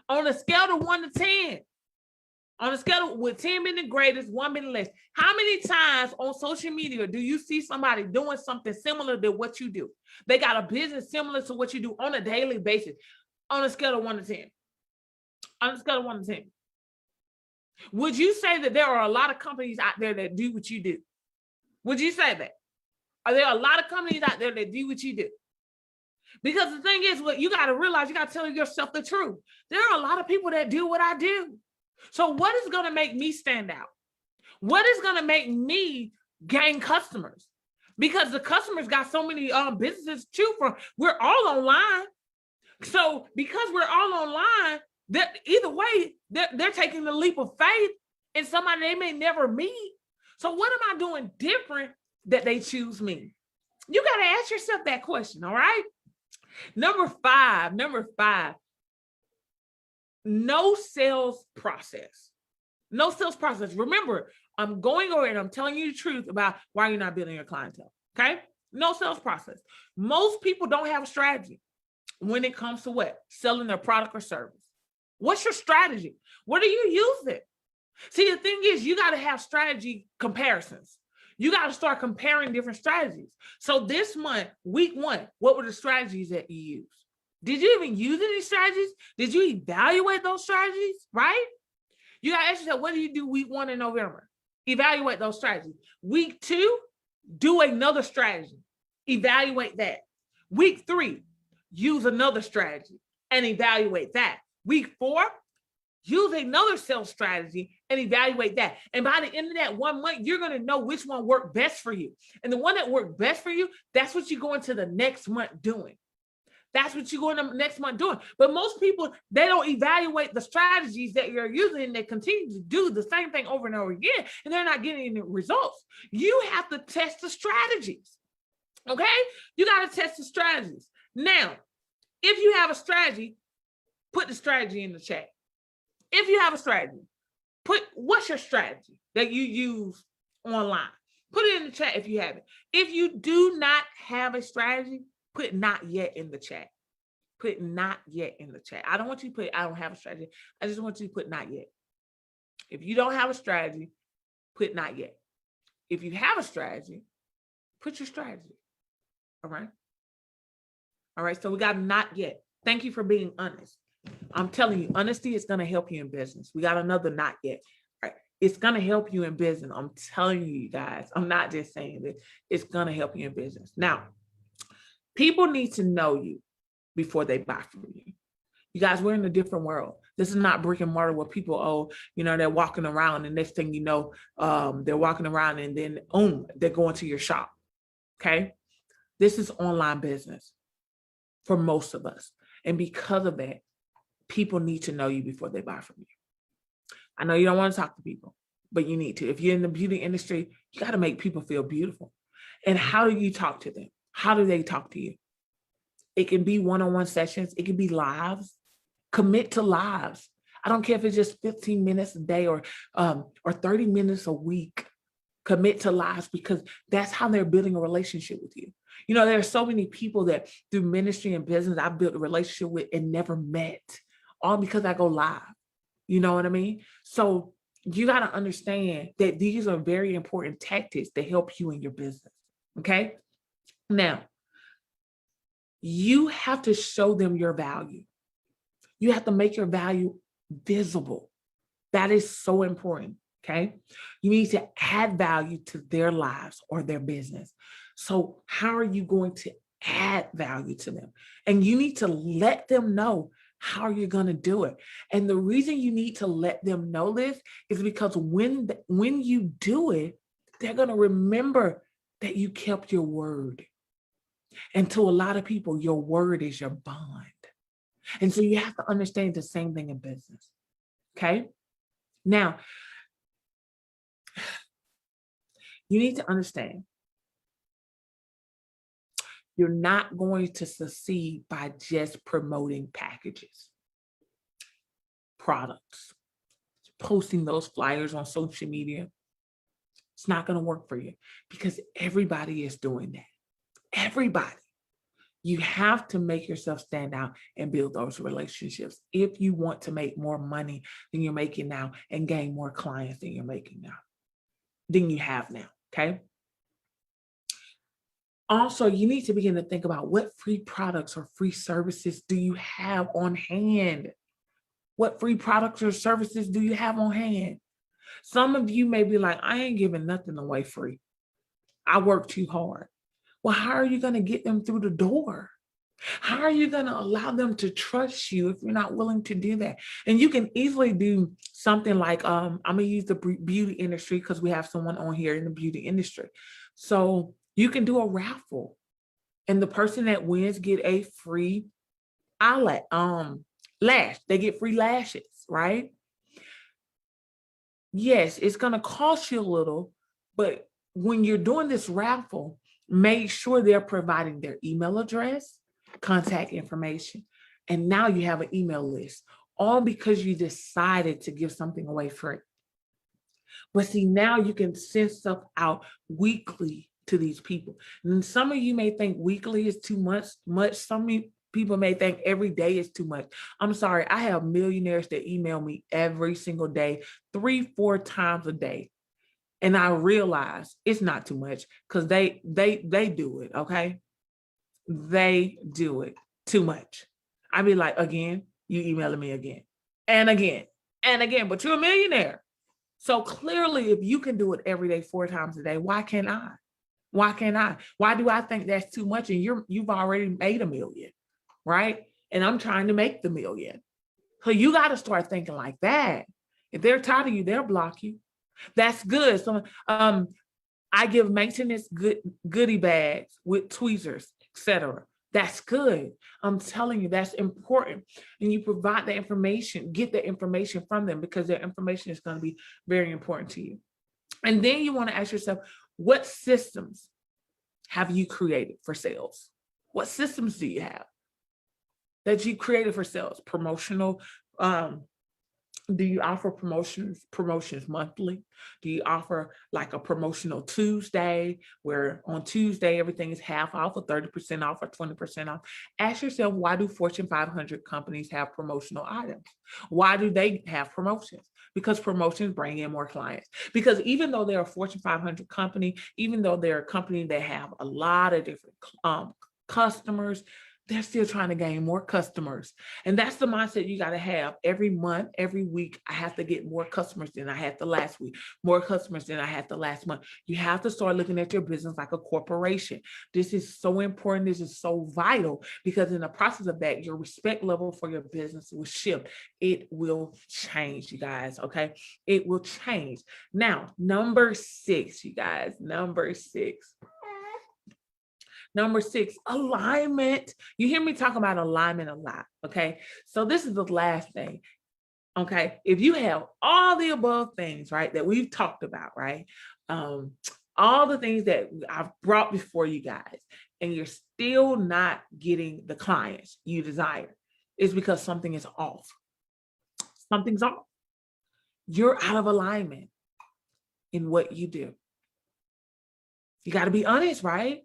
On a scale of 1 to 10, on a scale with 10 being the greatest, 1 being the less, how many times on social media do you see somebody doing something similar to what you do? They got a business similar to what you do on a daily basis, on a scale of 1 to 10. On a scale of 1 to 10. Would you say that there are a lot of companies out there that do what you do? Would you say that? Are there a lot of companies out there that do what you do? Because the thing is, what you got to realize, you got to tell yourself the truth. There are a lot of people that do what I do. So what is going to make me stand out? What is going to make me gain customers? Because the customers got so many businesses to choose from. We're all online. So because we're all online, either way, they're taking the leap of faith in somebody they may never meet. So what am I doing different that they choose me? You got to ask yourself that question, all right? Number five, no sales process. No sales process. Remember, I'm going over and I'm telling you the truth about why you're not building your clientele, okay? No sales process. Most people don't have a strategy when it comes to what? Selling their product or service. What's your strategy? What are you using? See, the thing is, you got to have strategy comparisons. You got to start comparing different strategies. So this month, week 1, what were the strategies that you used? Did you even use any strategies? Did you evaluate those strategies, right? You got to ask yourself, what do you do week 1 in November? Evaluate those strategies. Week 2, do another strategy. Evaluate that. Week 3, use another strategy and evaluate that. Week 4, use another sales strategy and evaluate that. And by the end of that 1 month, you're going to know which one worked best for you. And the one that worked best for you, that's what you go into the next month doing. That's what you go into the next month doing. But most people, they don't evaluate the strategies that you're using, and they continue to do the same thing over and over again, and they're not getting any results. You have to test the strategies. Okay? You got to test the strategies. Now, if you have a strategy, put the strategy in the chat. If you have a strategy, what's your strategy that you use online? Put it in the chat if you have it. If you do not have a strategy, put not yet in the chat. Put not yet in the chat. I don't want you to put, I don't have a strategy. I just want you to put not yet. If you don't have a strategy, put not yet. If you have a strategy, put your strategy. All right. All right. So we got not yet. Thank you for being honest. I'm telling you, honesty is going to help you in business. We got another not yet. Right? It's going to help you in business. I'm telling you guys, I'm not just saying this. It's going to help you in business. Now, people need to know you before they buy from you. You guys, we're in a different world. This is not brick and mortar where people, they're walking around and next thing you know, they're walking around and then, they're going to your shop. Okay. This is online business for most of us. And because of that, people need to know you before they buy from you. I know you don't want to talk to people, but you need to. If you're in the beauty industry, you got to make people feel beautiful. And how do you talk to them? How do they talk to you? It can be one-on-one sessions. It can be lives. Commit to lives. I don't care if it's just 15 minutes a day or 30 minutes a week. Commit to lives, because that's how they're building a relationship with you. There are so many people that through ministry and business I've built a relationship with and never met, all because I go live. You know what I mean? So you got to understand that these are very important tactics to help you in your business. Okay. Now, you have to show them your value. You have to make your value visible. That is so important. Okay. You need to add value to their lives or their business. So how are you going to add value to them? And you need to let them know how you're going to do it. And the reason you need to let them know this is because when you do it, they're going to remember that you kept your word. And to a lot of people, your word is your bond. And so you have to understand the same thing in business. Okay. Now, you need to understand you're not going to succeed by just promoting packages, products, posting those flyers on social media. It's not going to work for you because everybody is doing that. Everybody. You have to make yourself stand out and build those relationships if you want to make more money than you're making now and gain more clients than you're making now, than you have now, okay? Also, you need to begin to think about what free products or free services do you have on hand? What free products or services do you have on hand? Some of you may be like, I ain't giving nothing away free. I work too hard. Well, how are you going to get them through the door? How are you going to allow them to trust you if you're not willing to do that? And you can easily do something like, I'm going to use the beauty industry because we have someone on here in the beauty industry. So you can do a raffle and the person that wins get a free lash. They get free lashes, right? Yes, it's going to cost you a little, but when you're doing this raffle, make sure they're providing their email address, contact information, and now you have an email list, all because you decided to give something away free. But see, now you can send stuff out weekly to these people. And some of you may think weekly is too much. Some people may think every day is too much. I'm sorry, I have millionaires that email me every single day, 3-4 times a day. And I realize it's not too much because they do it, okay? They do it too much. I'd be like, again, you emailing me again and again and again, but you're a millionaire. So clearly, if you can do it every day, 4 times a day, why can't I? Why can't I? Why do I think that's too much? And you've already made $1 million, right? And I'm trying to make the $1 million. So you got to start thinking like that. If they're tired of you, they'll block you. That's good. So I give maintenance goodie bags with tweezers, etc. That's good. I'm telling you, that's important. And you provide the information, get the information from them because their information is going to be very important to you. And then you want to ask yourself, what systems have you created for sales? What systems do you have that you created for sales? Promotional, do you offer promotions monthly? Do you offer like a promotional Tuesday where on Tuesday everything is half off or 30% off or 20% off? Ask yourself, why do Fortune 500 companies have promotional items? Why do they have promotions? Because promotions bring in more clients. Because even though they're a Fortune 500 company, even though they're a company that have a lot of different customers, they're still trying to gain more customers. And that's the mindset you got to have. Every month, every week, I have to get more customers than I had the last week, more customers than I had the last month. You have to start looking at your business like a corporation. This is so important. This is so vital, because in the process of that, your respect level for your business will shift. It will change, you guys. Okay. It will change. Now, number 6, you guys, number 6. Number 6, alignment. You hear me talk about alignment a lot, okay? So this is the last thing, okay? If you have all the above things, right, that we've talked about, right? All the things that I've brought before you guys, and you're still not getting the clients you desire, it's because something is off. Something's off. You're out of alignment in what you do. You got to be honest, right?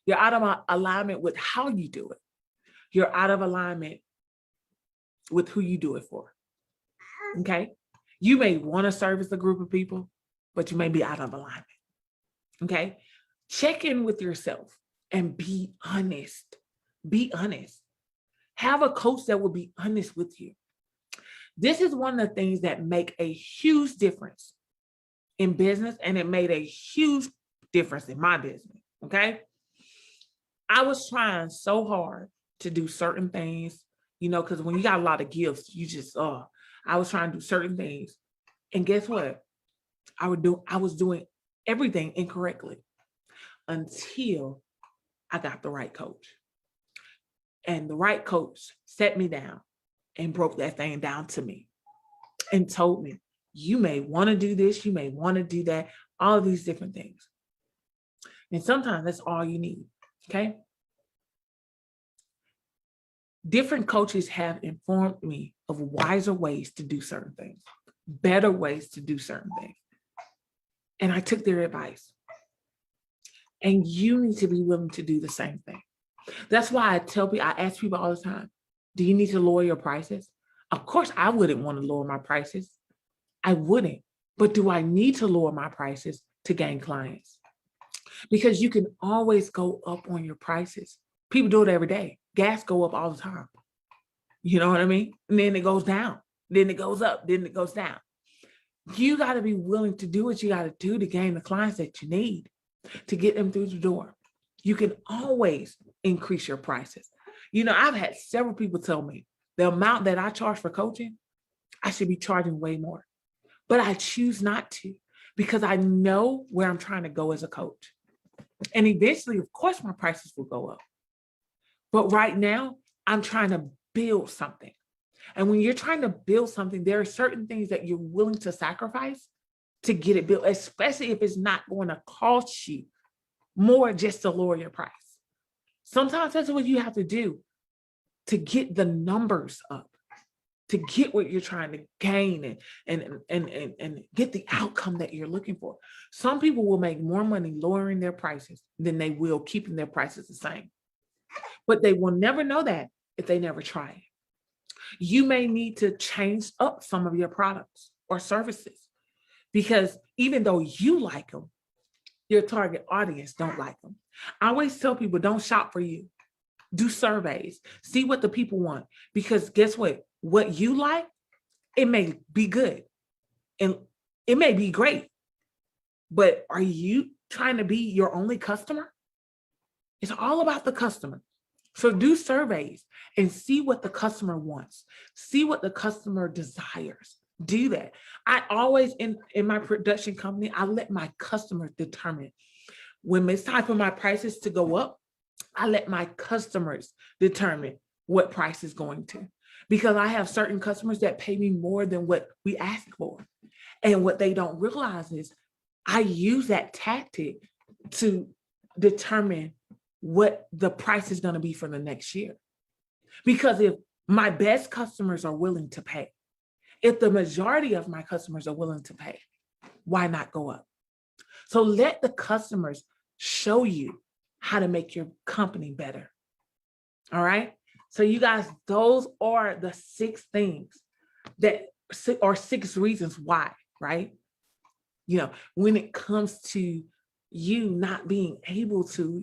You're out of alignment with how you do it. You're out of alignment with who you do it for. Okay? You may want to service a group of people, but you may be out of alignment. Okay? Check in with yourself and be honest. Be honest. Have a coach that will be honest with you. This is one of the things that make a huge difference in business, and it made a huge difference in my business. Okay? I was trying so hard to do certain things, because when you got a lot of gifts, you just, I was trying to do certain things. And guess what? I was doing everything incorrectly until I got the right coach. And the right coach set me down and broke that thing down to me and told me, you may want to do this, you may want to do that, all of these different things. And sometimes that's all you need. Okay. Different coaches have informed me of wiser ways to do certain things, better ways to do certain things. And I took their advice. And you need to be willing to do the same thing. That's why I ask people all the time, do you need to lower your prices? Of course, I wouldn't want to lower my prices. I wouldn't. But do I need to lower my prices to gain clients? Because you can always go up on your prices. People do it every day. Gas go up all the time. You know what I mean? And then it goes down. Then it goes up. Then it goes down. You got to be willing to do what you got to do to gain the clients that you need to get them through the door. You can always increase your prices. I've had several people tell me the amount that I charge for coaching, I should be charging way more. But I choose not to, because I know where I'm trying to go as a coach. And eventually, of course, my prices will go up. But right now, I'm trying to build something. And when you're trying to build something, there are certain things that you're willing to sacrifice to get it built, especially if it's not going to cost you more just to lower your price. Sometimes that's what you have to do to get the numbers up, to get what you're trying to gain and get the outcome that you're looking for. Some people will make more money lowering their prices than they will keeping their prices the same. But they will never know that if they never try it. You may need to change up some of your products or services, because even though you like them, your target audience don't like them. I always tell people, don't shop for you. Do surveys. See what the people want. Because guess what? What you like, it may be good and it may be great. But are you trying to be your only customer? It's all about the customer. So do surveys and see what the customer wants. See what the customer desires. Do that. I always, in my production company, I let my customers determine. When it's time for my prices to go up, I let my customers determine what price is going to. Because I have certain customers that pay me more than what we ask for. And what they don't realize is I use that tactic to determine what the price is going to be for the next year. Because if my best customers are willing to pay, if the majority of my customers are willing to pay, why not go up? So let the customers show you how to make your company better. All right. So you guys, those are the 6 things that are 6 reasons why, right? When it comes to you not being able to,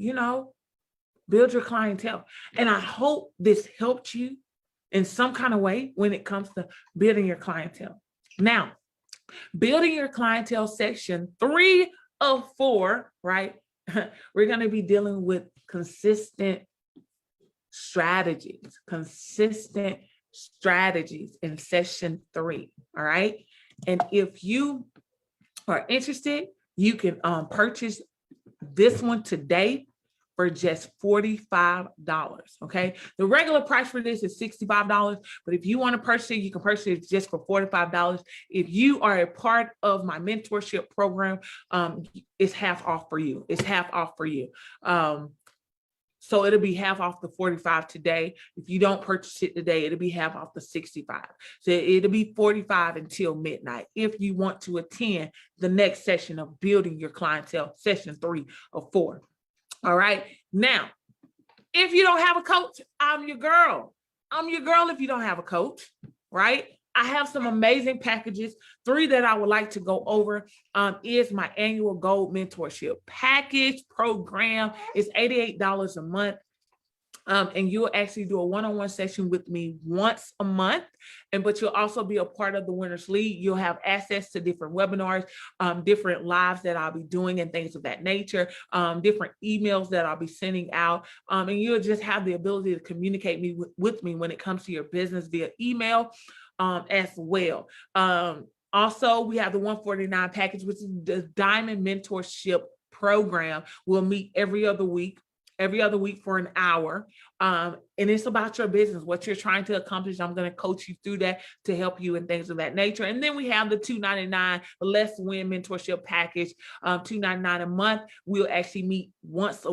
build your clientele. And I hope this helped you in some kind of way when it comes to building your clientele. Now, building your clientele section 3 of 4, right? We're going to be dealing with consistent strategies in session 3. All right. And if you are interested, you can purchase this one today for just $45. Okay. The regular price for this is $65, but if you want to purchase it, you can purchase it just for $45. If you are a part of my mentorship program, it's half off for you. It's half off for you. So it'll be half off the $45 today. If you don't purchase it today, it'll be half off the $65. So it'll be $45 until midnight. If you want to attend the next session of building your clientele, session 3 of 4. All right. Now, if you don't have a coach, I'm your girl. I'm your girl if you don't have a coach, right? I have some amazing packages. 3 that I would like to go over is my annual gold mentorship package program. It's $88 a month. And you'll actually do a one-on-one session with me once a month. But you'll also be a part of the Winners League. You'll have access to different webinars, different lives that I'll be doing and things of that nature, different emails that I'll be sending out. And you'll just have the ability to communicate with me when it comes to your business via email as well. Also, we have the $149 package, which is the Diamond Mentorship Program. We'll meet every other week for an hour. And it's about your business, what you're trying to accomplish. I'm going to coach you through that to help you and things of that nature. And then we have the $299 Let's Win mentorship package, $299 a month. We'll actually meet once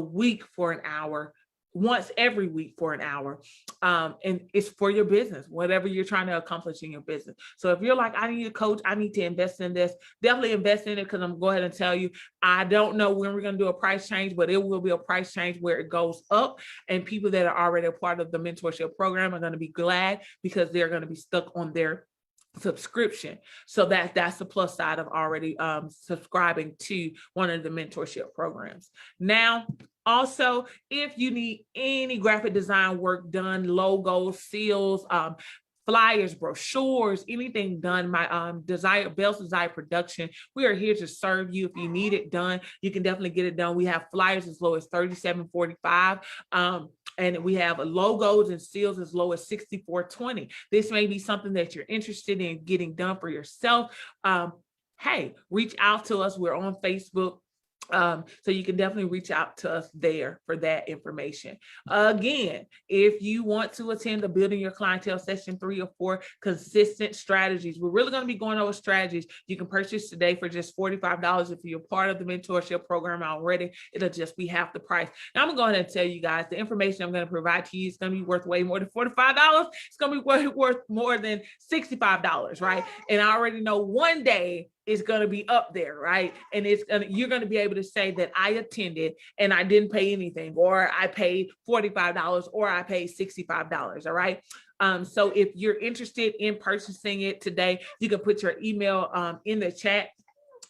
every week for an hour. And it's for your business, whatever you're trying to accomplish in your business. So if you're like, I need a coach, I need to invest in this, definitely invest in it, because I'm going to go ahead and tell you, I don't know when we're going to do a price change, but it will be a price change where it goes up. And people that are already a part of the mentorship program are going to be glad, because they're going to be stuck on their subscription. So that's the plus side of already subscribing to one of the mentorship programs. Now, also, if you need any graphic design work done, logos, seals, flyers, brochures, anything done, my Bell's Desire Production, we are here to serve you. If you need it done, you can definitely get it done. We have flyers as low as $37.45. And we have logos and seals as low as $64.20. This may be something that you're interested in getting done for yourself. Hey, reach out to us. We're on Facebook. So you can definitely reach out to us there for that information. Again, if you want to attend the Building Your Clientele session 3 or 4, consistent strategies, we're really going to be going over strategies. You can purchase today for just $45. If you're part of the mentorship program already, it'll just be half the price. Now I'm going to go ahead and tell you guys, the information I'm going to provide to you is going to be worth way more than $45. It's going to be worth more than $65, right? And I already know one day is going to be up there, right? And you're going to be able to say that I attended and I didn't pay anything, or I paid $45, or I paid $65, all right? So if you're interested in purchasing it today, you can put your email in the chat,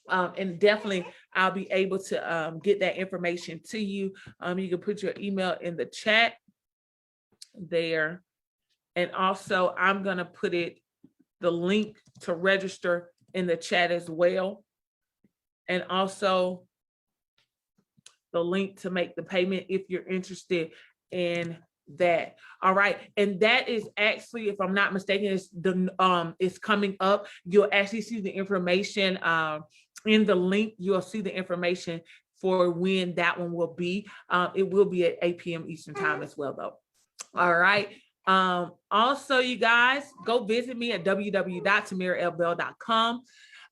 and definitely I'll be able to get that information to you. You can put your email in the chat there. And also I'm going to put the link to register in the chat as well. And also the link to make the payment if you're interested in that. All right. And that is actually, if I'm not mistaken, it's coming up. You'll actually see the information in the link. You'll see the information for when that one will be. It will be at 8 p.m. Eastern time as well, though. All right. Also, you guys, go visit me at www.timeralbell.com.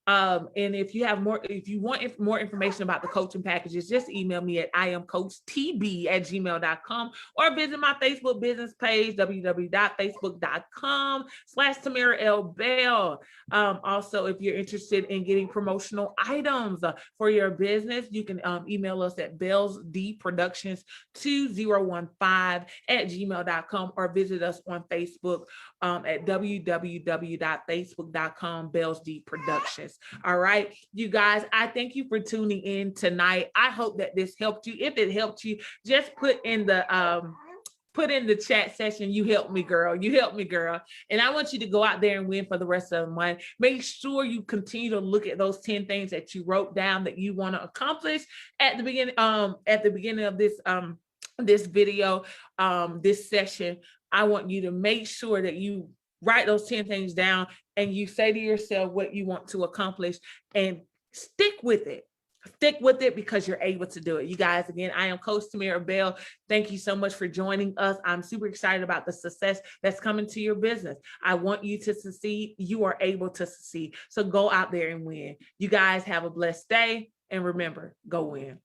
And if you want more information about the coaching packages, just email me at iamcoachtb@gmail.com, or visit my Facebook business page, www.facebook.com/TimeraLBell. Also, if you're interested in getting promotional items for your business, you can email us at bellsdproductions2015@gmail.com, or visit us on Facebook at www.facebook.com/BellsDProductions. business. All right, you guys, I thank you for tuning in tonight. I hope that this helped you. If it helped you, just put in the chat session, you helped me, girl. You helped me, girl. And I want you to go out there and win for the rest of the month. Make sure you continue to look at those 10 things that you wrote down that you want to accomplish at the beginning of this video, this session. I want you to make sure that you write those 10 things down and you say to yourself what you want to accomplish and stick with it. Stick with it because you're able to do it. You guys, again, I am Coach Timera Bell. Thank you so much for joining us. I'm super excited about the success that's coming to your business. I want you to succeed. You are able to succeed. So go out there and win. You guys have a blessed day. And remember, go win.